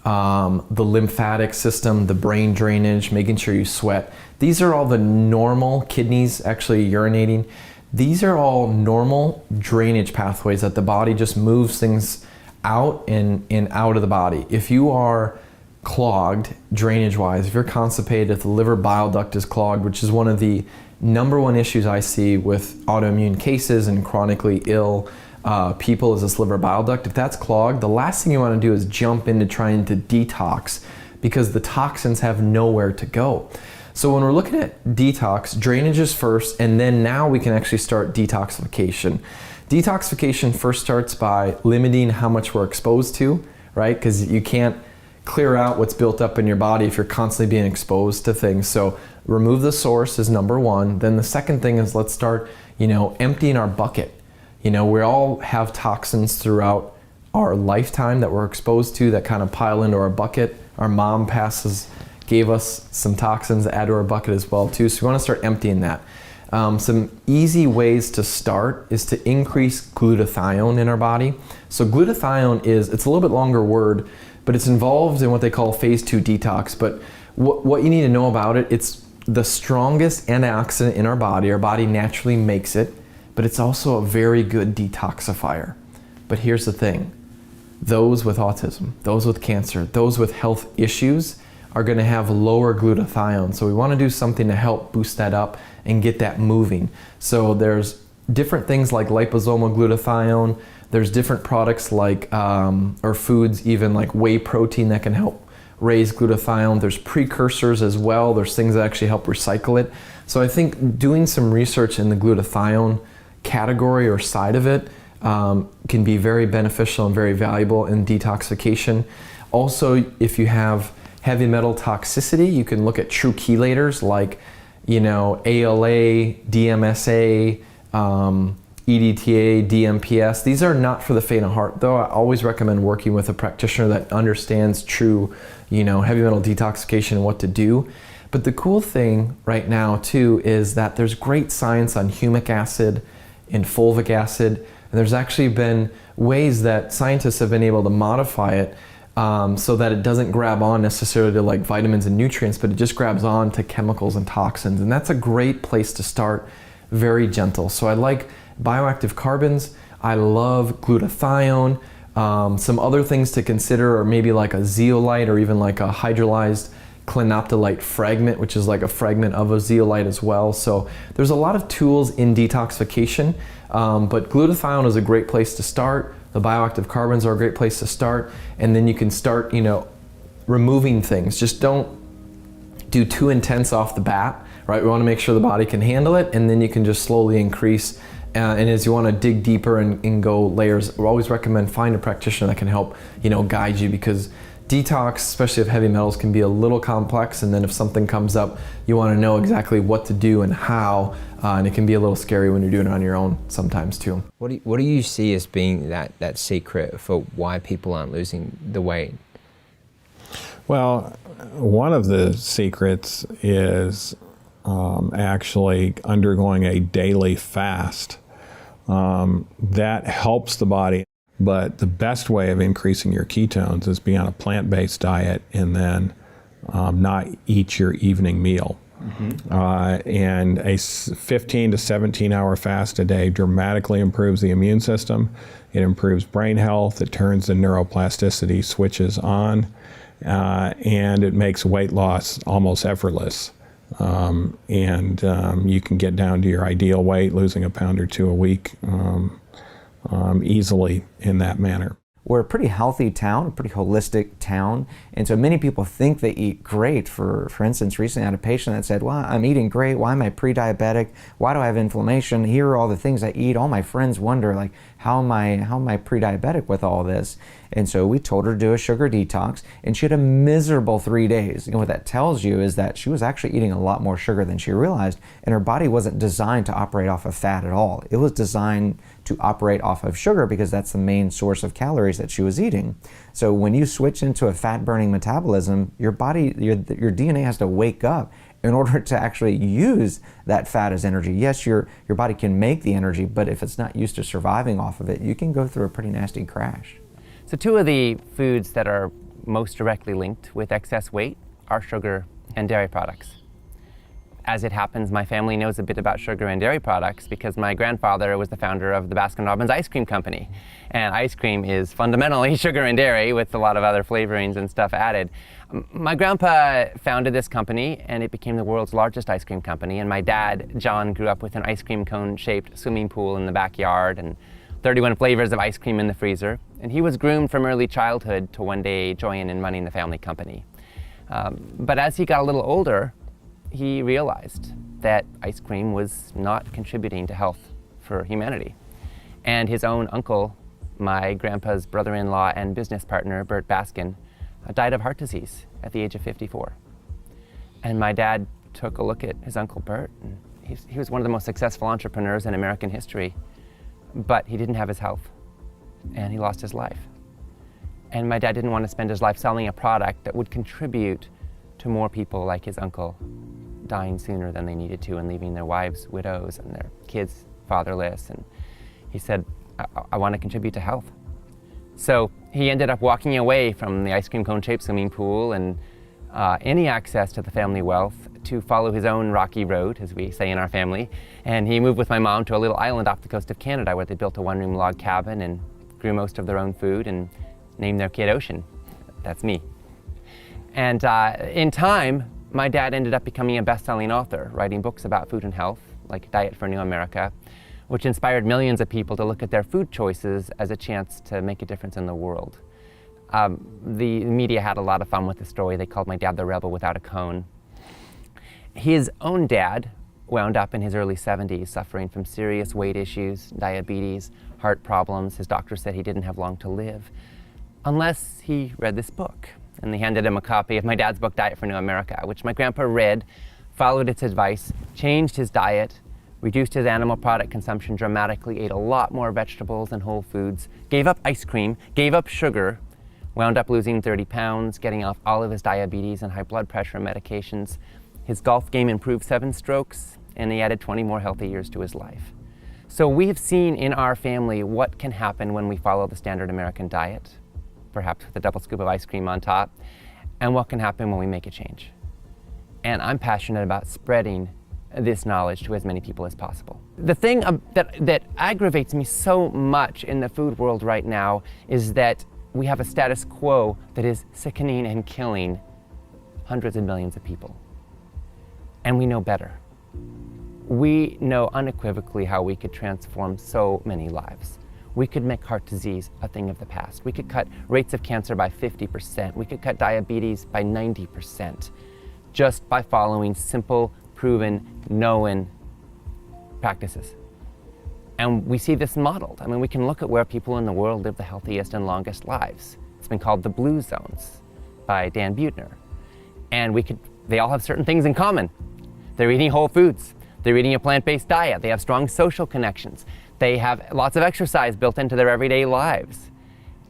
The lymphatic system, the brain drainage, making sure you sweat. These are all the normal, kidneys actually urinating. These are all normal drainage pathways that the body just moves things out and out of the body. If you are clogged drainage-wise, if you're constipated, if the liver bile duct is clogged, which is one of the #1 issues I see with autoimmune cases and chronically ill people, is this liver bile duct. If that's clogged, the last thing you want to do is jump into trying to detox, because the toxins have nowhere to go. So when we're looking at detox, drainage is first, and then now we can actually start detoxification. Detoxification first starts by limiting how much we're exposed to, right? Because you can't clear out what's built up in your body if you're constantly being exposed to things. So remove the source is #1. Then the second thing is, let's start, emptying our bucket. We all have toxins throughout our lifetime that we're exposed to that kind of pile into our bucket. Our mom gave us some toxins to add to our bucket as well too. So we want to start emptying that. Some easy ways to start is to increase glutathione in our body. So glutathione it's a little bit longer word, but it's involved in what they call phase 2 detox. But what you need to know about it, it's the strongest antioxidant in our body. Our body naturally makes it, but it's also a very good detoxifier. But here's the thing. Those with autism, those with cancer, those with health issues are going to have lower glutathione. So we want to do something to help boost that up and get that moving. So there's different things like liposomal glutathione. There's different products like, or foods even like whey protein that can help raise glutathione. There's precursors as well. There's things that actually help recycle it. So I think doing some research in the glutathione category or side of it can be very beneficial and very valuable in detoxification. Also, if you have heavy metal toxicity, you can look at true chelators like, ALA, DMSA, EDTA, DMPS. These are not for the faint of heart, though. I always recommend working with a practitioner that understands true, heavy metal detoxification and what to do. But the cool thing right now, too, is that there's great science on humic acid and fulvic acid. And there's actually been ways that scientists have been able to modify it so that it doesn't grab on necessarily to like vitamins and nutrients, but it just grabs on to chemicals and toxins. And that's a great place to start, very gentle. So I like bioactive carbons. I love glutathione. Some other things to consider are maybe like a zeolite or even like a hydrolyzed clinoptilite fragment, which is like a fragment of a zeolite as well. So there's a lot of tools in detoxification, but glutathione is a great place to start. The bioactive carbons are a great place to start, and then you can start, removing things. Just don't do too intense off the bat, right? We want to make sure the body can handle it, and then you can just slowly increase. And as you want to dig deeper and go layers, we always recommend find a practitioner that can help, guide you, because detox, especially of heavy metals, can be a little complex. And then if something comes up, you want to know exactly what to do and how, and it can be a little scary when you're doing it on your own sometimes too. What do you see as being that secret for why people aren't losing the weight? Well, one of the secrets is actually undergoing a daily fast. That helps the body. But the best way of increasing your ketones is be on a plant-based diet and then not eat your evening meal. And a 15 to 17 hour fast a day dramatically improves the immune system. It improves brain health. It turns the neuroplasticity switches on, and it makes weight loss almost effortless. You can get down to your ideal weight, losing a pound or two a week, easily in that manner. We're a pretty healthy town, a pretty holistic town, and so many people think they eat great. For instance, recently I had a patient that said, well, I'm eating great, why am I pre-diabetic, why do I have inflammation, here are all the things I eat. All my friends wonder, like, how am I pre-diabetic with all this? And so we told her to do a sugar detox, and she had a miserable 3 days. And what that tells you is that she was actually eating a lot more sugar than she realized, and her body wasn't designed to operate off of fat at all. It was designed to operate off of sugar because that's the main source of calories that she was eating. So when you switch into a fat-burning metabolism, your body, your DNA has to wake up in order to actually use that fat as energy. Yes, your body can make the energy, but if it's not used to surviving off of it, you can go through a pretty nasty crash. So two of the foods that are most directly linked with excess weight are sugar and dairy products. As it happens, my family knows a bit about sugar and dairy products because my grandfather was the founder of the Baskin-Robbins ice cream company. And ice cream is fundamentally sugar and dairy with a lot of other flavorings and stuff added. My grandpa founded this company and it became the world's largest ice cream company. And my dad, John, grew up with an ice cream cone-shaped swimming pool in the backyard and 31 flavors of ice cream in the freezer. And he was groomed from early childhood to one day join in running the family company. But as he got a little older, he realized that ice cream was not contributing to health for humanity. And his own uncle, my grandpa's brother-in-law and business partner, Bert Baskin, died of heart disease at the age of 54. And my dad took a look at his uncle Bert, and he was one of the most successful entrepreneurs in American history, but he didn't have his health, and he lost his life. And my dad didn't want to spend his life selling a product that would contribute to more people like his uncle dying sooner than they needed to and leaving their wives widows and their kids fatherless. And he said, I want to contribute to health. So he ended up walking away from the ice cream cone-shaped swimming pool and any access to the family wealth to follow his own rocky road, as we say in our family. And he moved with my mom to a little island off the coast of Canada where they built a one-room log cabin and grew most of their own food and named their kid Ocean. That's me. And in time, my dad ended up becoming a best-selling author, writing books about food and health, like Diet for New America, which inspired millions of people to look at their food choices as a chance to make a difference in the world. The media had a lot of fun with the story. They called my dad the rebel without a cone. His own dad wound up in his early 70s suffering from serious weight issues, diabetes, heart problems. His doctor said he didn't have long to live unless he read this book. And they handed him a copy of my dad's book, Diet for New America, which my grandpa read, followed its advice, changed his diet, reduced his animal product consumption dramatically, ate a lot more vegetables and whole foods, gave up ice cream, gave up sugar, wound up losing 30 pounds, getting off all of his diabetes and high blood pressure medications. His golf game improved 7 strokes, and he added 20 more healthy years to his life. So we have seen in our family what can happen when we follow the standard American diet, perhaps with a double scoop of ice cream on top, and what can happen when we make a change. And I'm passionate about spreading this knowledge to as many people as possible. The thing that aggravates me so much in the food world right now is that we have a status quo that is sickening and killing hundreds of millions of people. And we know better. We know unequivocally how we could transform so many lives. We could make heart disease a thing of the past. We could cut rates of cancer by 50%. We could cut diabetes by 90% just by following simple, proven, known practices. And we see this modeled. I mean, we can look at where people in the world live the healthiest and longest lives. It's been called the Blue Zones by Dan Buettner. And they all have certain things in common. They're eating whole foods. They're eating a plant-based diet. They have strong social connections. They have lots of exercise built into their everyday lives.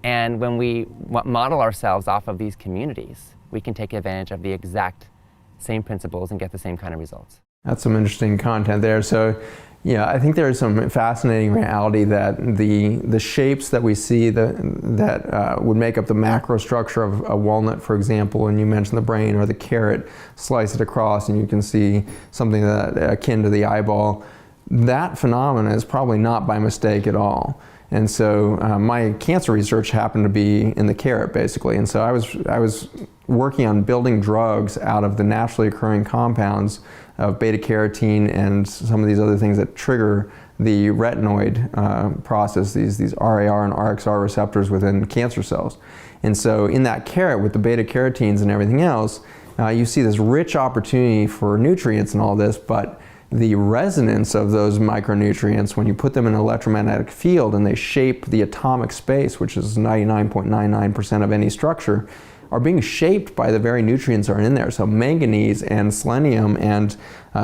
And when we model ourselves off of these communities, we can take advantage of the exact same principles and get the same kind of results. That's some interesting content there. So Yeah, I think there's some fascinating reality that the shapes that we see that would make up the macro structure of a walnut, for example, and you mentioned the brain, or the carrot, slice it across and you can see something that akin to the eyeball. That phenomena is probably not by mistake at all. And so my cancer research happened to be in the carrot, basically. And so I was working on building drugs out of the naturally occurring compounds of beta carotene and some of these other things that trigger the retinoid process, these RAR and RXR receptors within cancer cells. And so in that carrot, with the beta carotenes and everything else, you see this rich opportunity for nutrients and all this, but the resonance of those micronutrients, when you put them in an electromagnetic field and they shape the atomic space, which is 99.99% of any structure, are being shaped by the very nutrients that are in there. So manganese and selenium and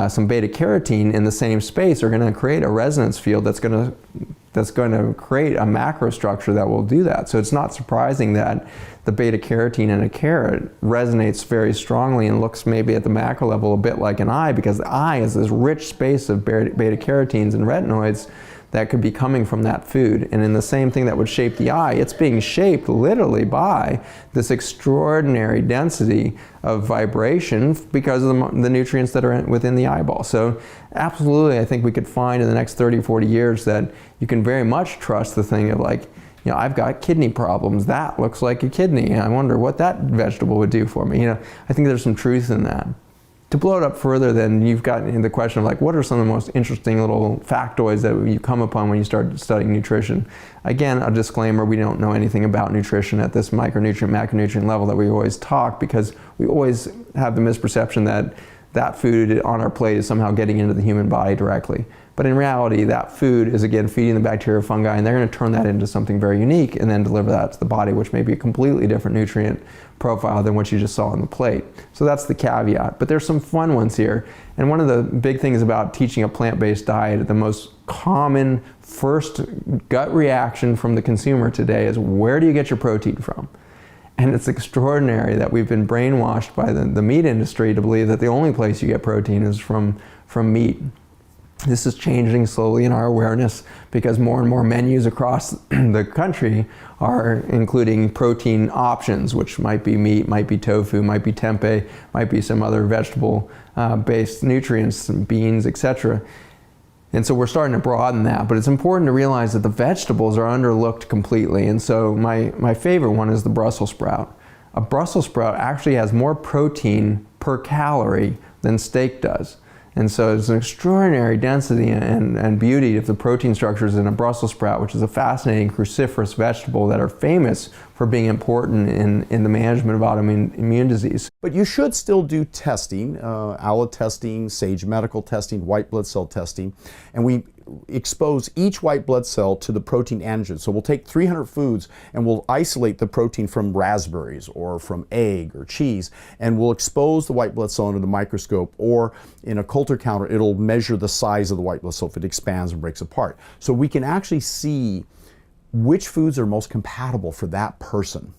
some beta carotene in the same space are going to create a resonance field that's going to create a macrostructure that will do that. So it's not surprising that the beta carotene in a carrot resonates very strongly and looks maybe at the macro level a bit like an eye, because the eye is this rich space of beta carotenes and retinoids that could be coming from that food. And in the same thing that would shape the eye, it's being shaped literally by this extraordinary density of vibration because of the nutrients that are within the eyeball. So absolutely, I think we could find in the next 30, 40 years that you can very much trust the thing of like, you know, I've got kidney problems. That looks like a kidney. I wonder what that vegetable would do for me. You know, I think there's some truth in that. To blow it up further, then you've got the question of like, what are some of the most interesting little factoids that you come upon when you start studying nutrition? Again, a disclaimer, we don't know anything about nutrition at this micronutrient, macronutrient level that we always talk, because we always have the misperception that that food on our plate is somehow getting into the human body directly. But in reality, that food is again feeding the bacteria, fungi, and they're going to turn that into something very unique and then deliver that to the body, which may be a completely different nutrient profile than what you just saw on the plate. So that's the caveat. But there's some fun ones here. And one of the big things about teaching a plant-based diet, the most common first gut reaction from the consumer today is, where do you get your protein from? And it's extraordinary that we've been brainwashed by the meat industry to believe that the only place you get protein is from meat. This is changing slowly in our awareness because more and more menus across the country are including protein options, which might be meat, might be tofu, might be tempeh, might be some other vegetable-based nutrients, beans, etc. And so we're starting to broaden that, but it's important to realize that the vegetables are underlooked completely. And so my favorite one is the Brussels sprout. A Brussels sprout actually has more protein per calorie than steak does. And so it's an extraordinary density and beauty of the protein structures in a Brussels sprout, which is a fascinating cruciferous vegetable that are famous for being important in the management of autoimmune disease. But you should still do testing, ALA testing, Sage Medical testing, white blood cell testing, and we expose each white blood cell to the protein antigen. So we'll take 300 foods and we'll isolate the protein from raspberries or from egg or cheese, and we'll expose the white blood cell under the microscope, or in a culture counter it'll measure the size of the white blood cell if it expands and breaks apart. So we can actually see which foods are most compatible for that person.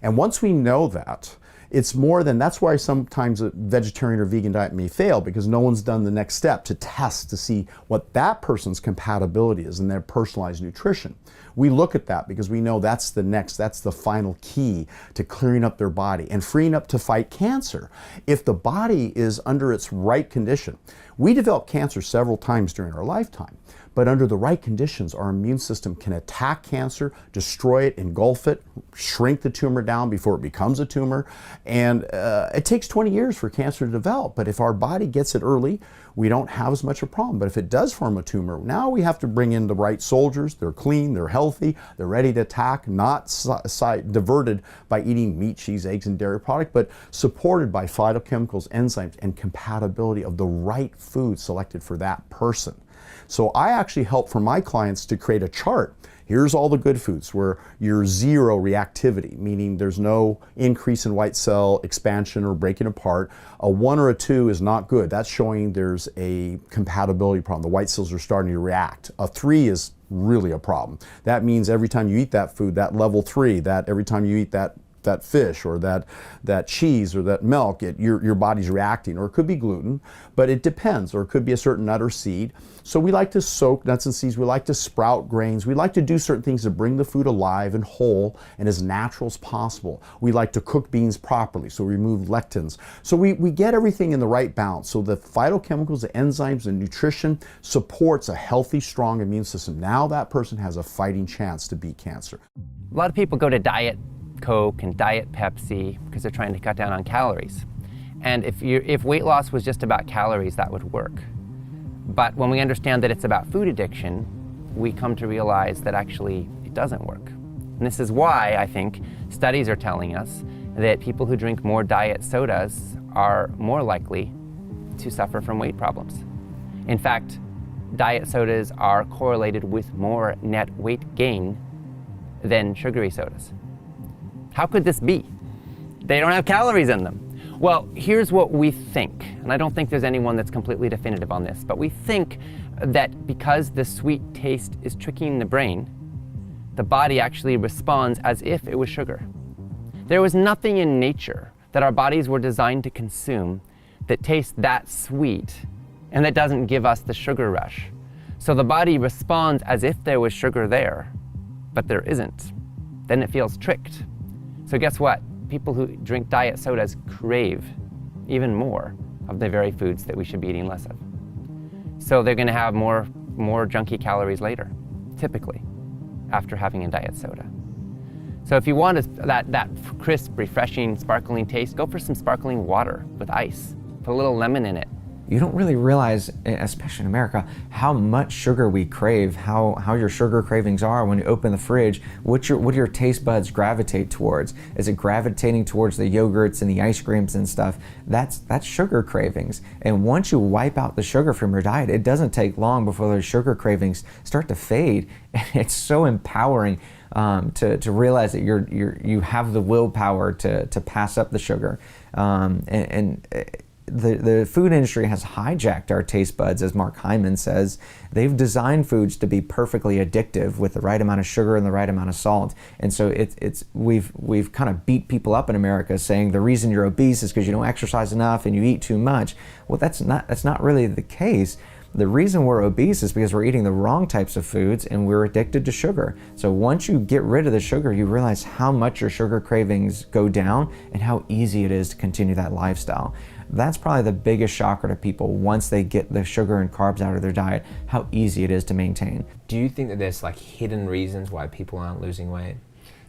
And once we know that, it's more than, that's why sometimes a vegetarian or vegan diet may fail, because no one's done the next step to test to see what that person's compatibility is in their personalized nutrition. We look at that because we know that's the final key to clearing up their body and freeing up to fight cancer. If the body is under its right condition, we develop cancer several times during our lifetime. But under the right conditions, our immune system can attack cancer, destroy it, engulf it, shrink the tumor down before it becomes a tumor. And it takes 20 years for cancer to develop. But if our body gets it early, we don't have as much a problem. But if it does form a tumor, now we have to bring in the right soldiers. They're clean, they're healthy, they're ready to attack, not diverted by eating meat, cheese, eggs, and dairy product, but supported by phytochemicals, enzymes, and compatibility of the right food selected for that person. So I actually help for my clients to create a chart. Here's all the good foods where you're zero reactivity, meaning there's no increase in white cell expansion or breaking apart. A 1 or a 2 is not good. That's showing there's a compatibility problem. The white cells are starting to react. A 3 is really a problem. That means every time you eat that food, that level 3, that every time you eat that that fish or that cheese or that milk, your body's reacting. Or it could be gluten, but it depends. Or it could be a certain nut or seed. So we like to soak nuts and seeds. We like to sprout grains. We like to do certain things to bring the food alive and whole and as natural as possible. We like to cook beans properly, so we remove lectins. So we get everything in the right balance. So the phytochemicals, the enzymes, the nutrition supports a healthy, strong immune system. Now that person has a fighting chance to beat cancer. A lot of people go to Diet Coke and Diet Pepsi because they're trying to cut down on calories. And if weight loss was just about calories, that would work. But when we understand that it's about food addiction, we come to realize that actually it doesn't work. And this is why I think studies are telling us that people who drink more diet sodas are more likely to suffer from weight problems. In fact, diet sodas are correlated with more net weight gain than sugary sodas. How could this be? They don't have calories in them. Well, here's what we think, and I don't think there's anyone that's completely definitive on this, but we think that because the sweet taste is tricking the brain, the body actually responds as if it was sugar. There was nothing in nature that our bodies were designed to consume that tastes that sweet and that doesn't give us the sugar rush. So the body responds as if there was sugar there, but there isn't. Then it feels tricked. So guess what? People who drink diet sodas crave even more of the very foods that we should be eating less of. So they're gonna have more junky calories later, typically, after having a diet soda. So if you want that crisp, refreshing, sparkling taste, go for some sparkling water with ice. Put a little lemon in it. You don't really realize, especially in America, how much sugar we crave, how your sugar cravings are when you open the fridge. What do your taste buds gravitate towards? Is it gravitating towards the yogurts and the ice creams and stuff? That's sugar cravings. And once you wipe out the sugar from your diet, it doesn't take long before those sugar cravings start to fade. And it's so empowering to realize that you have the willpower to pass up the sugar. The food industry has hijacked our taste buds, as Mark Hyman says. They've designed foods to be perfectly addictive with the right amount of sugar and the right amount of salt. And so we've kind of beat people up in America saying the reason you're obese is because you don't exercise enough and you eat too much. Well, that's not really the case. The reason we're obese is because we're eating the wrong types of foods and we're addicted to sugar. So once you get rid of the sugar, you realize how much your sugar cravings go down and how easy it is to continue that lifestyle. That's probably the biggest shocker to people once they get the sugar and carbs out of their diet, how easy it is to maintain. Do you think that there's like hidden reasons why people aren't losing weight?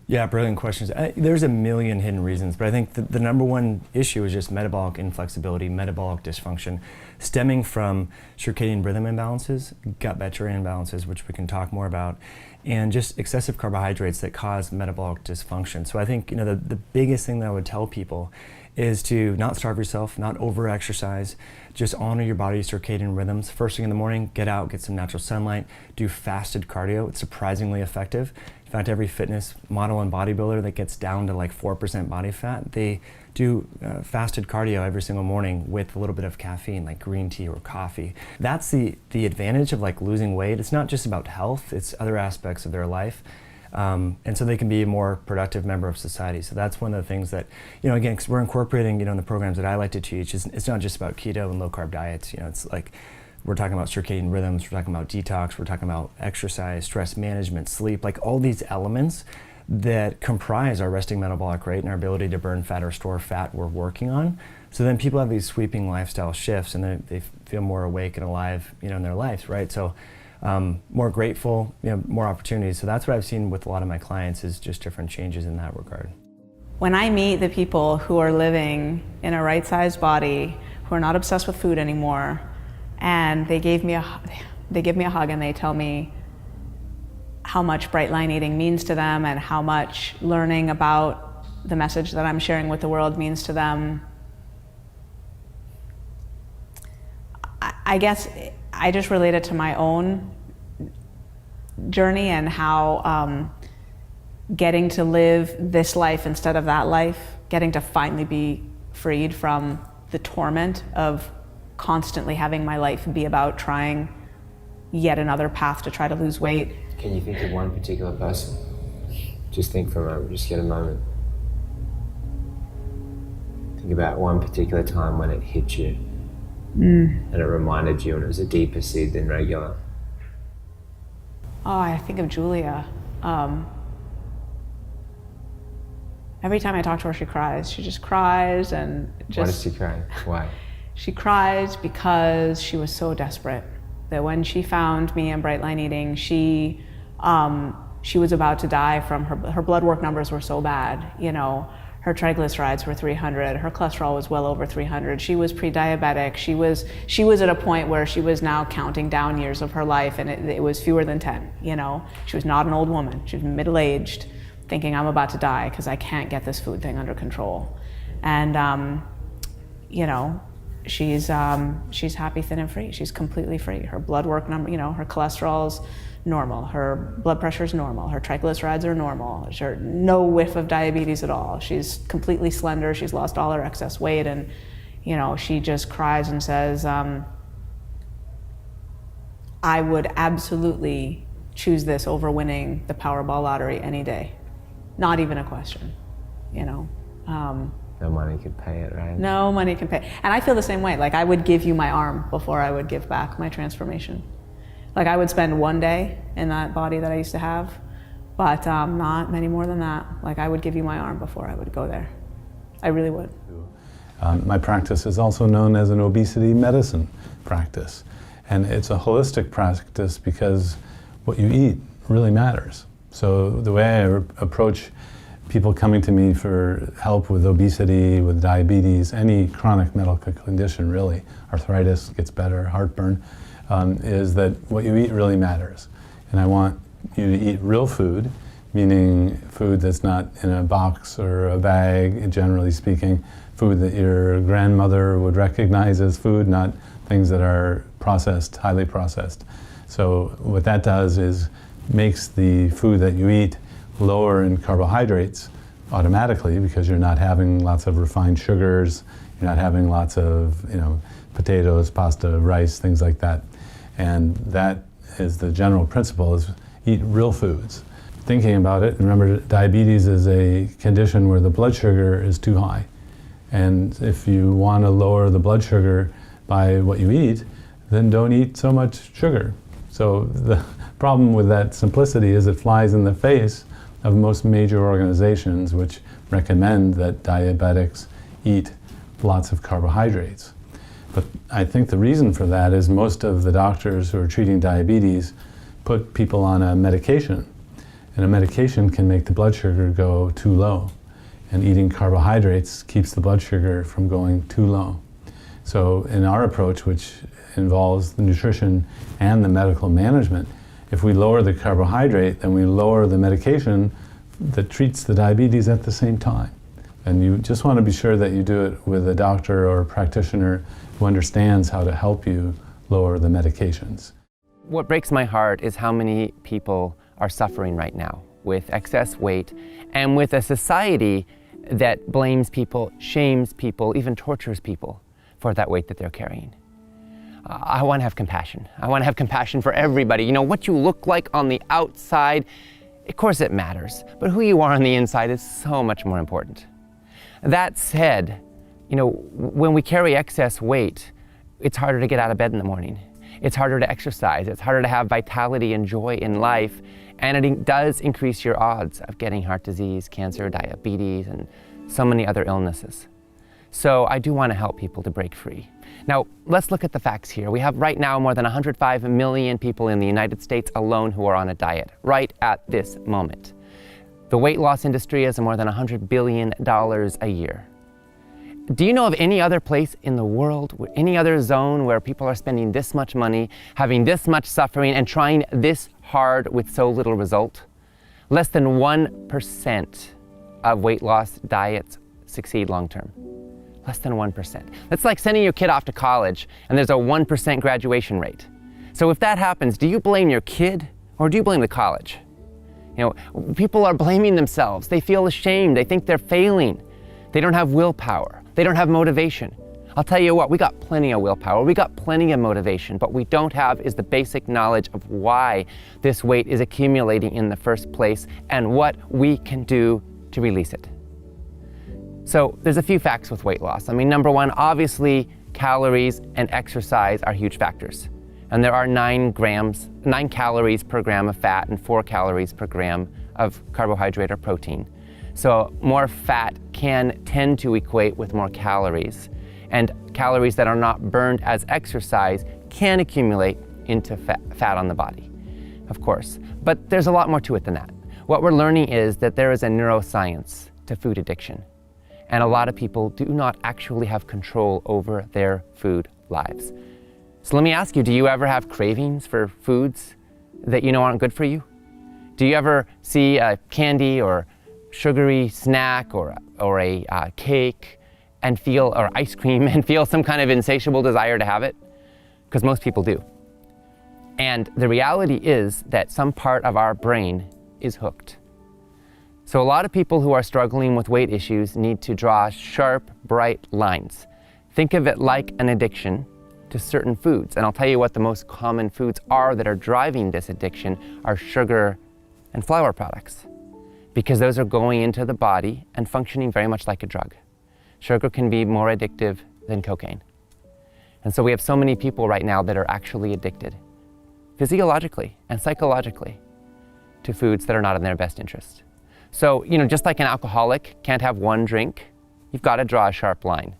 Yeah, brilliant questions. There's a million hidden reasons, but I think the number one issue is just metabolic inflexibility, metabolic dysfunction, stemming from circadian rhythm imbalances, gut-bacteria imbalances, which we can talk more about, and just excessive carbohydrates that cause metabolic dysfunction. So I think the biggest thing that I would tell people is to not starve yourself, not over-exercise, just honor your body's circadian rhythms. First thing in the morning, get out, get some natural sunlight, do fasted cardio. It's surprisingly effective. In fact, every fitness model and bodybuilder that gets down to like 4% body fat, they do fasted cardio every single morning with a little bit of caffeine, like green tea or coffee. That's the advantage of like losing weight. It's not just about health, it's other aspects of their life. And so they can be a more productive member of society. So that's one of the things that, again, because we're incorporating, in the programs that I like to teach, it's not just about keto and low carb diets. It's like we're talking about circadian rhythms, we're talking about detox, we're talking about exercise, stress management, sleep, like all these elements that comprise our resting metabolic rate and our ability to burn fat or store fat we're working on. So then people have these sweeping lifestyle shifts and they feel more awake and alive, in their lives, right? So more grateful, more opportunities. So that's what I've seen with a lot of my clients is just different changes in that regard. When I meet the people who are living in a right-sized body, who are not obsessed with food anymore, and they give me a hug and they tell me how much bright line eating means to them and how much learning about the message that I'm sharing with the world means to them, I guess I just relate it to my own journey and how getting to live this life instead of that life, getting to finally be freed from the torment of constantly having my life be about trying yet another path to try to lose weight. Can you think of one particular person? Just think for a moment, just get a moment. Think about one particular time when it hit you and it reminded you, and it was a deeper seed than regular. Oh, I think of Julia. Every time I talk to her, she cries. She just cries and just... Why does she cry? Why? She cries because she was so desperate that when she found me and Bright Line Eating, she was about to die from her blood work numbers were so bad, you know. Her triglycerides were 300, her cholesterol was well over 300. She was pre-diabetic. She was at a point where she was now counting down years of her life, and it was fewer than 10, you know. She was not an old woman. She was middle-aged, thinking I'm about to die because I can't get this food thing under control. And, you know, she's happy, thin, and free. She's completely free. Her blood work number, you know, her cholesterol's normal, her blood pressure's normal, her triglycerides are normal, no whiff of diabetes at all. She's completely slender, she's lost all her excess weight, and, you know, she just cries and says, I would absolutely choose this over winning the Powerball lottery any day. Not even a question, you know. No money could pay it, right? No money can pay. And I feel the same way. Like, I would give you my arm before I would give back my transformation. Like, I would spend one day in that body that I used to have, but not many more than that. Like, I would give you my arm before I would go there. I really would. My practice is also known as an obesity medicine practice. And it's a holistic practice because what you eat really matters. So the way I approach people coming to me for help with obesity, with diabetes, any chronic medical condition really, arthritis gets better, heartburn, is that what you eat really matters. And I want you to eat real food, meaning food that's not in a box or a bag, generally speaking, food that your grandmother would recognize as food, not things that are processed, highly processed. So what that does is makes the food that you eat lower in carbohydrates automatically because you're not having lots of refined sugars, you're not having lots of, you know, potatoes, pasta, rice, things like that. And that is the general principle, is eat real foods. Thinking about it, remember diabetes is a condition where the blood sugar is too high. And if you want to lower the blood sugar by what you eat, then don't eat so much sugar. So the problem with that simplicity is it flies in the face of most major organizations which recommend that diabetics eat lots of carbohydrates. But I think the reason for that is most of the doctors who are treating diabetes put people on a medication. And a medication can make the blood sugar go too low. And eating carbohydrates keeps the blood sugar from going too low. So in our approach, which involves the nutrition and the medical management, if we lower the carbohydrate, then we lower the medication that treats the diabetes at the same time. And you just want to be sure that you do it with a doctor or a practitioner who understands how to help you lower the medications. What breaks my heart is how many people are suffering right now with excess weight and with a society that blames people, shames people, even tortures people for that weight that they're carrying. I want to have compassion. I want to have compassion for everybody. You know, what you look like on the outside, of course it matters, but who you are on the inside is so much more important. That said, you know, when we carry excess weight, it's harder to get out of bed in the morning. It's harder to exercise. It's harder to have vitality and joy in life. And it does increase your odds of getting heart disease, cancer, diabetes, and so many other illnesses. So I do want to help people to break free. Now, let's look at the facts here. We have right now more than 105 million people in the United States alone who are on a diet, right at this moment. The weight loss industry is more than $100 billion a year. Do you know of any other place in the world, any other zone where people are spending this much money, having this much suffering, and trying this hard with so little result? Less than 1% of weight loss diets succeed long term. Less than 1%. That's like sending your kid off to college and there's a 1% graduation rate. So if that happens, do you blame your kid or do you blame the college? You know, people are blaming themselves. They feel ashamed. They think they're failing. They don't have willpower. They don't have motivation. I'll tell you what, we got plenty of willpower. We got plenty of motivation. What we don't have is the basic knowledge of why this weight is accumulating in the first place and what we can do to release it. So there's a few facts with weight loss. I mean, number one, obviously calories and exercise are huge factors. And there are 9 calories per gram of fat and 4 calories per gram of carbohydrate or protein. So more fat can tend to equate with more calories. And calories that are not burned as exercise can accumulate into fat on the body, of course. But there's a lot more to it than that. What we're learning is that there is a neuroscience to food addiction. And a lot of people do not actually have control over their food lives. So let me ask you, do you ever have cravings for foods that you know aren't good for you? Do you ever see a candy or sugary snack or a cake and feel, or ice cream, and feel some kind of insatiable desire to have it? Because most people do. And the reality is that some part of our brain is hooked. So a lot of people who are struggling with weight issues need to draw sharp, bright lines. Think of it like an addiction to certain foods. And I'll tell you what the most common foods are that are driving this addiction are sugar and flour products, because those are going into the body and functioning very much like a drug. Sugar can be more addictive than cocaine. And so we have so many people right now that are actually addicted, physiologically and psychologically, to foods that are not in their best interest. So, just like an alcoholic can't have one drink, you've got to draw a sharp line.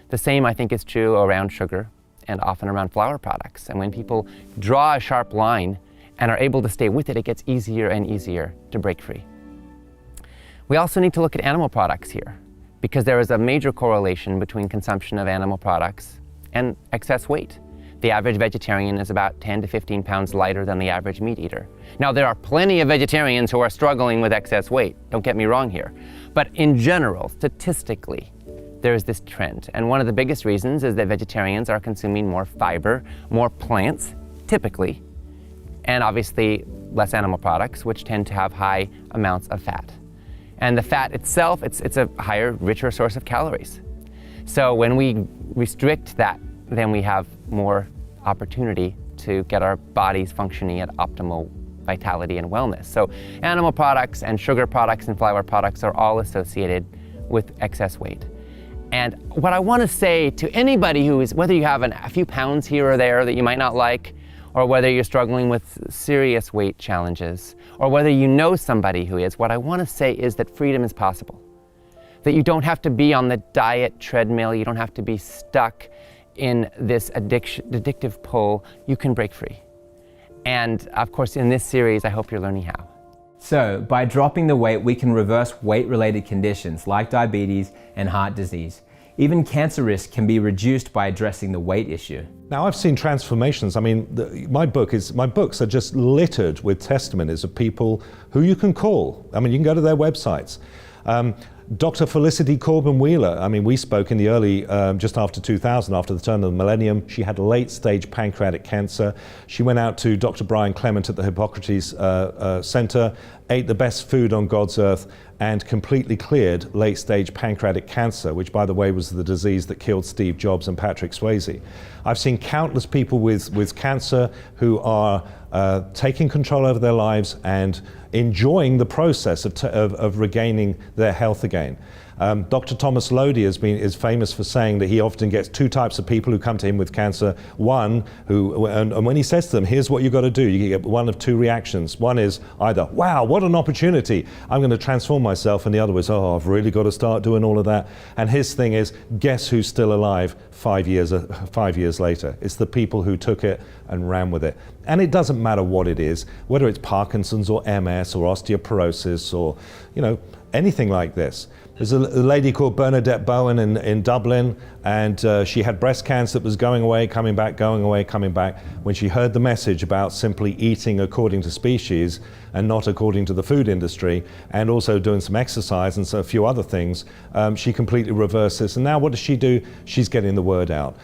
The same, I think, is true around sugar and often around flour products. And when people draw a sharp line and are able to stay with it, it gets easier and easier to break free. We also need to look at animal products here, because there is a major correlation between consumption of animal products and excess weight. The average vegetarian is about 10 to 15 pounds lighter than the average meat eater. Now, there are plenty of vegetarians who are struggling with excess weight, don't get me wrong here. But in general, statistically, there is this trend. And one of the biggest reasons is that vegetarians are consuming more fiber, more plants, typically, and obviously less animal products, which tend to have high amounts of fat. And the fat itself, it's a higher, richer source of calories. So when we restrict that, then we have more opportunity to get our bodies functioning at optimal vitality and wellness. So animal products and sugar products and flour products are all associated with excess weight. And what I want to say to anybody who is, whether you have a few pounds here or there that you might not like, or whether you're struggling with serious weight challenges, or whether you know somebody who is, what I want to say is that freedom is possible. That you don't have to be on the diet treadmill, you don't have to be stuck in this addictive pull. You can break free. And of course, in this series, I hope you're learning how. So, by dropping the weight, we can reverse weight-related conditions like diabetes and heart disease. Even cancer risk can be reduced by addressing the weight issue. Now, I've seen transformations. I mean, my books are just littered with testimonies of people who you can call. I mean, you can go to their websites. Dr. Felicity Corbin Wheeler, I mean, we spoke in the early, just after 2000, after the turn of the millennium. She had late-stage pancreatic cancer. She went out to Dr. Brian Clement at the Hippocrates Center, ate the best food on God's earth, and completely cleared late-stage pancreatic cancer, which, by the way, was the disease that killed Steve Jobs and Patrick Swayze. I've seen countless people with cancer who are taking control over their lives and enjoying the process of regaining their health again. Dr. Thomas Lodi is famous for saying that he often gets 2 types of people who come to him with cancer. One who, and when he says to them, here's what you've got to do, you get one of 2 reactions. One is either, wow, what an opportunity, I'm going to transform myself, and the other is, oh, I've really got to start doing all of that. And his thing is, guess who's still alive 5 years later? It's the people who took it and ran with it. And it doesn't matter what it is, whether it's Parkinson's or MS or osteoporosis or, anything like this. There's a lady called Bernadette Bowen in Dublin, and she had breast cancer that was going away, coming back, going away, coming back. When she heard the message about simply eating according to species and not according to the food industry, and also doing some exercise and so a few other things, she completely reversed this. And now what does she do? She's getting the word out.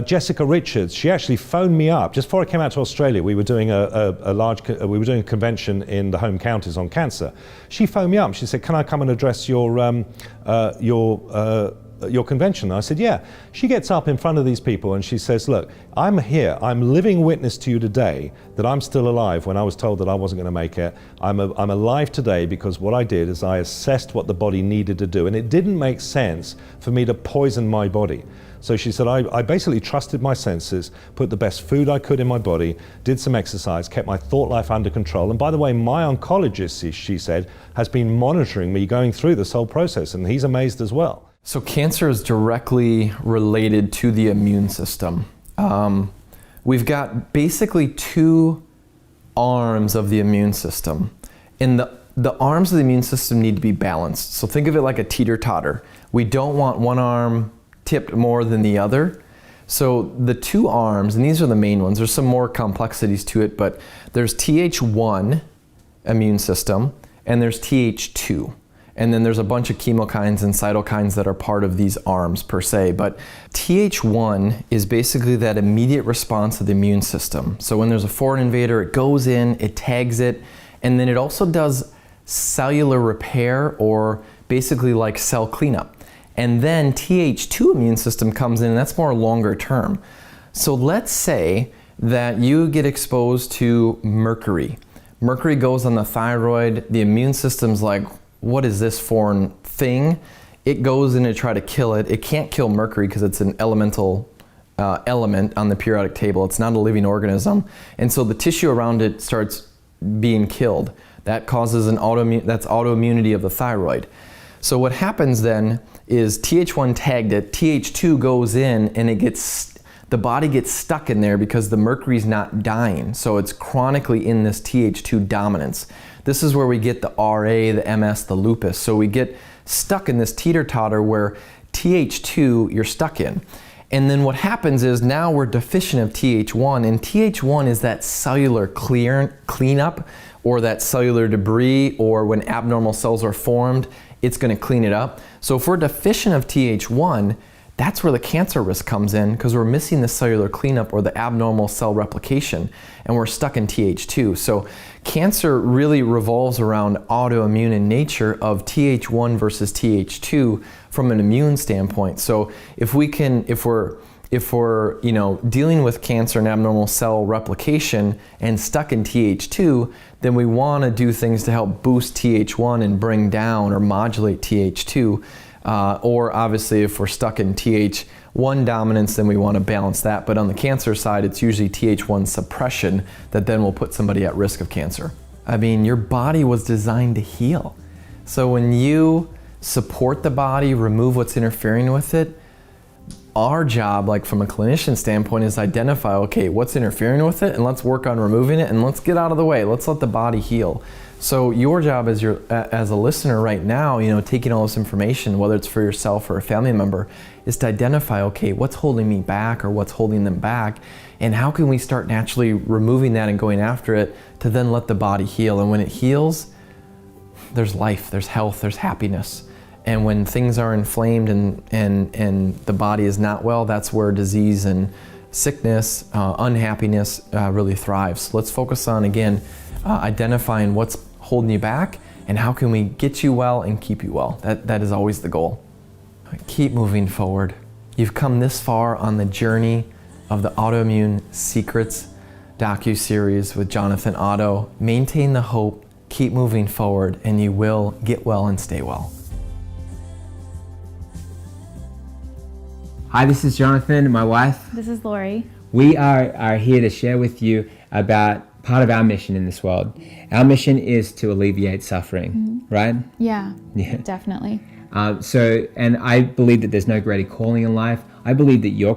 Jessica Richards, she actually phoned me up just before I came out to Australia. We were doing a convention in the home counties on cancer. She phoned me up. She said, "Can I come and address your your convention? And I said, yeah. She gets up in front of these people and she says, look, I'm here. I'm living witness to you today that I'm still alive when I was told that I wasn't going to make it. I'm alive today because what I did is I assessed what the body needed to do. And it didn't make sense for me to poison my body. So she said, I basically trusted my senses, put the best food I could in my body, did some exercise, kept my thought life under control. And by the way, my oncologist, she said, has been monitoring me going through this whole process, and he's amazed as well. So cancer is directly related to the immune system. We've got basically two arms of the immune system. And the arms of the immune system need to be balanced. So think of it like a teeter-totter. We don't want one arm tipped more than the other. So the two arms, and these are the main ones, there's some more complexities to it, but there's Th1 immune system, and there's Th2. And then there's a bunch of chemokines and cytokines that are part of these arms per se. But Th1 is basically that immediate response of the immune system. So when there's a foreign invader, it goes in, it tags it, and then it also does cellular repair, or basically like cell cleanup. And then Th2 immune system comes in, and that's more longer term. So let's say that you get exposed to mercury. Mercury goes on the thyroid, the immune system's like, what is this foreign thing? It goes in to try to kill it. It can't kill mercury because it's an elemental element on the periodic table. It's not a living organism. And so the tissue around it starts being killed. That causes an autoimmunity of the thyroid. So what happens then is Th1 tagged it, Th2 goes in, and the body gets stuck in there because the mercury's not dying. So it's chronically in this Th2 dominance. This is where we get the RA, the MS, the lupus. So we get stuck in this teeter-totter where Th2 you're stuck in. And then what happens is now we're deficient of Th1, and Th1 is that cellular cleanup, or that cellular debris, or when abnormal cells are formed, it's going to clean it up. So if we're deficient of Th1, that's where the cancer risk comes in, because we're missing the cellular cleanup or the abnormal cell replication, and we're stuck in Th2. So cancer really revolves around autoimmune in nature of Th1 versus Th2 from an immune standpoint. So if we're dealing with cancer and abnormal cell replication and stuck in Th2, then we want to do things to help boost Th1 and bring down or modulate Th2. Or obviously if we're stuck in Th1 dominance, then we want to balance that. But on the cancer side, it's usually Th1 suppression that then will put somebody at risk of cancer. I mean, your body was designed to heal. So when you support the body, remove what's interfering with it, our job, like from a clinician standpoint, is identify, okay, what's interfering with it, and let's work on removing it, and let's get out of the way. Let's let the body heal. So your job as a listener right now, taking all this information, whether it's for yourself or a family member, is to identify, okay, what's holding me back or what's holding them back, and how can we start naturally removing that and going after it to then let the body heal. And when it heals, there's life, there's health, there's happiness. And when things are inflamed and the body is not well, that's where disease and sickness, unhappiness really thrives. So let's focus on, again, identifying what's holding you back and how can we get you well and keep you well. That is always the goal. Keep moving forward. You've come this far on the journey of the Autoimmune Secrets docu-series with Jonathan Otto. Maintain the hope, keep moving forward, and you will get well and stay well. Hi, this is Jonathan, my wife. This is Lori. We are here to share with you about part of our mission in this world. Our mission is to alleviate suffering, right? Yeah, definitely. And I believe that there's no greater calling in life. I believe that you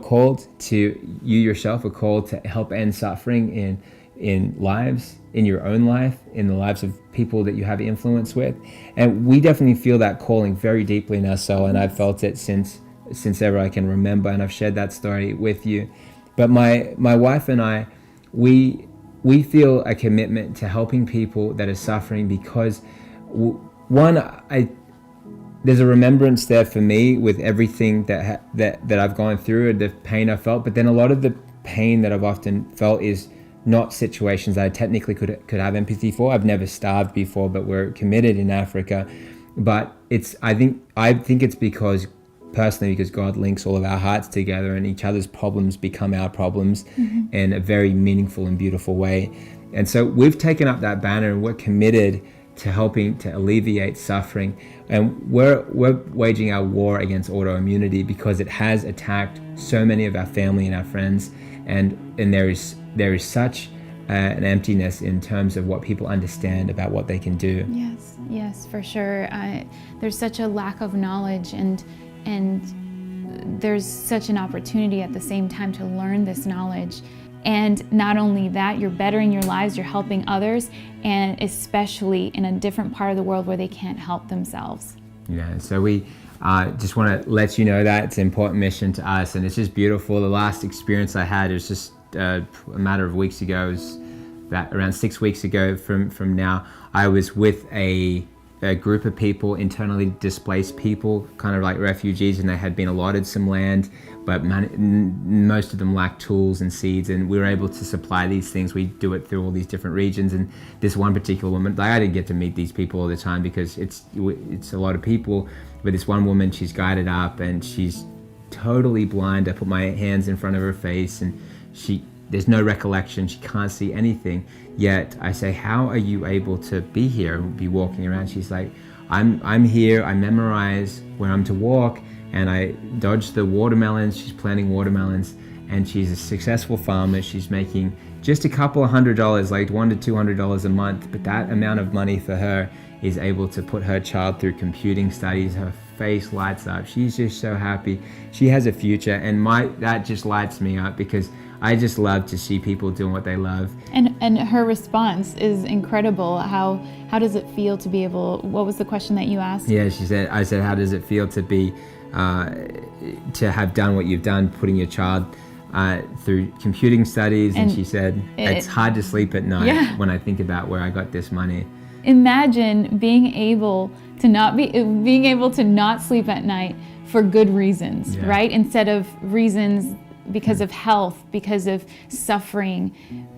yourself are called to help end suffering in lives, in your own life, in the lives of people that you have influence with. And we definitely feel that calling very deeply in our soul, and I've felt it since ever I can remember, and I've shared that story with you. But my wife and I, we feel a commitment to helping people that are suffering because, there's a remembrance there for me with everything that I've gone through, the pain I felt. But then a lot of the pain that I've often felt is not situations that I technically could have empathy for. I've never starved before, but we're committed in Africa. But I think it's because personally because God links all of our hearts together and each other's problems become our problems in a very meaningful and beautiful way. And so we've taken up that banner and we're committed to helping to alleviate suffering. And we're waging our war against autoimmunity because it has attacked so many of our family and our friends. And there is such an emptiness in terms of what people understand about what they can do. Yes, for sure. There's such a lack of knowledge, and there's such an opportunity at the same time to learn this knowledge. And not only that, you're bettering your lives, you're helping others, and especially in a different part of the world where they can't help themselves. Yeah, so we just want to let you know that it's an important mission to us, and it's just beautiful. The last experience I had was just a matter of weeks ago. It was about around 6 weeks ago from now. I was with a group of people, internally displaced people, kind of like refugees, and they had been allotted some land, but most of them lacked tools and seeds, and we were able to supply these things. We do it through all these different regions, and this one particular woman, like, I didn't get to meet these people all the time because it's a lot of people, but this one woman, she's guided up and she's totally blind. I put my hands in front of her face and there's no recollection, she can't see anything. Yet I say, how are you able to be here and be walking around? She's like, I'm here, I memorize where I'm to walk, and I dodge the watermelons. She's planting watermelons, and she's a successful farmer. She's making just a couple of $100, like $100 to $200 a month, but that amount of money for her is able to put her child through computing studies. Her face lights up. She's just so happy. She has a future, and that just lights me up because I just love to see people doing what they love. And her response is incredible. How does it feel to be able, what was the question that you asked? Yeah, I said, how does it feel to be, to have done what you've done, putting your child through computing studies? And she said, it's hard to sleep at night when I think about where I got this money. Imagine being able to not sleep at night for good reasons, right? Instead of reasons because of health, because of suffering.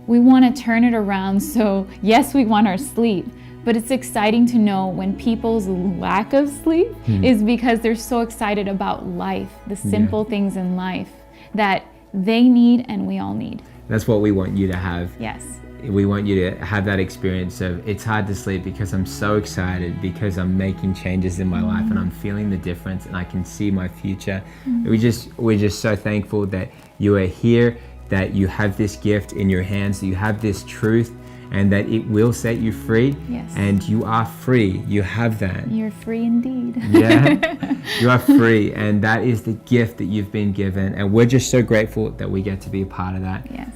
We want to turn it around. So yes, we want our sleep, but it's exciting to know when people's lack of sleep is because they're so excited about life, the simple things in life that they need and we all need. That's what we want you to have. Yes. We want you to have that experience of it's hard to sleep because I'm so excited, because I'm making changes in my life and I'm feeling the difference and I can see my future. We're just so thankful that you are here, that you have this gift in your hands, that you have this truth, and that it will set you free. Yes. And you are free. You have that. You're free indeed. Yeah, you are free, and that is the gift that you've been given, and we're just so grateful that we get to be a part of that. Yes.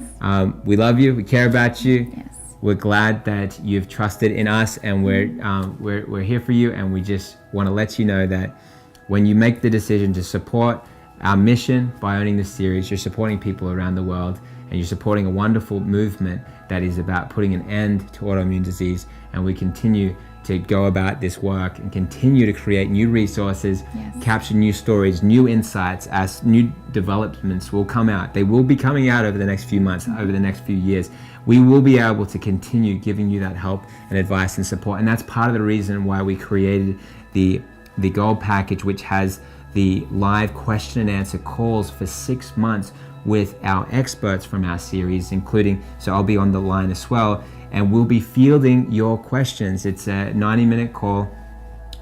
We love you. We care about you. Yes. We're glad that you've trusted in us, and we're here for you. And we just want to let you know that when you make the decision to support our mission by owning this series, you're supporting people around the world, and you're supporting a wonderful movement that is about putting an end to autoimmune disease. And we continue to go about this work and continue to create new resources, capture new stories, new insights as new developments will come out. They will be coming out over the next few months, over the next few years. We will be able to continue giving you that help and advice and support. And that's part of the reason why we created the Gold Package, which has the live question and answer calls for 6 months with our experts from our series, including, so I'll be on the line as well, and we'll be fielding your questions. It's a 90-minute call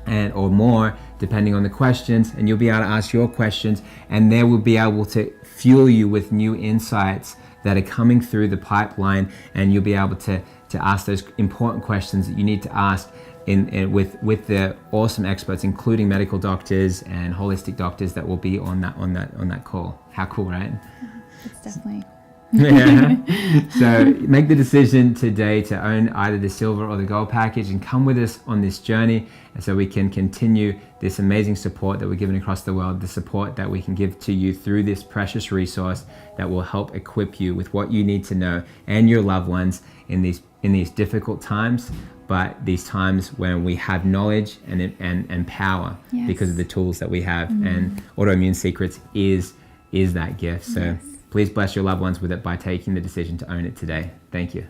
or more, depending on the questions, and you'll be able to ask your questions, and they will be able to fuel you with new insights that are coming through the pipeline, and you'll be able to ask those important questions that you need to ask with the awesome experts, including medical doctors and holistic doctors that will be on that call. How cool, right? It's definitely. Yeah. So make the decision today to own either the silver or the gold package and come with us on this journey, and so we can continue this amazing support that we're giving across the world, the support that we can give to you through this precious resource that will help equip you with what you need to know and your loved ones in these difficult times, but these times when we have knowledge and power because of the tools that we have. And Autoimmune Secrets is that gift. So please bless your loved ones with it by taking the decision to own it today. Thank you.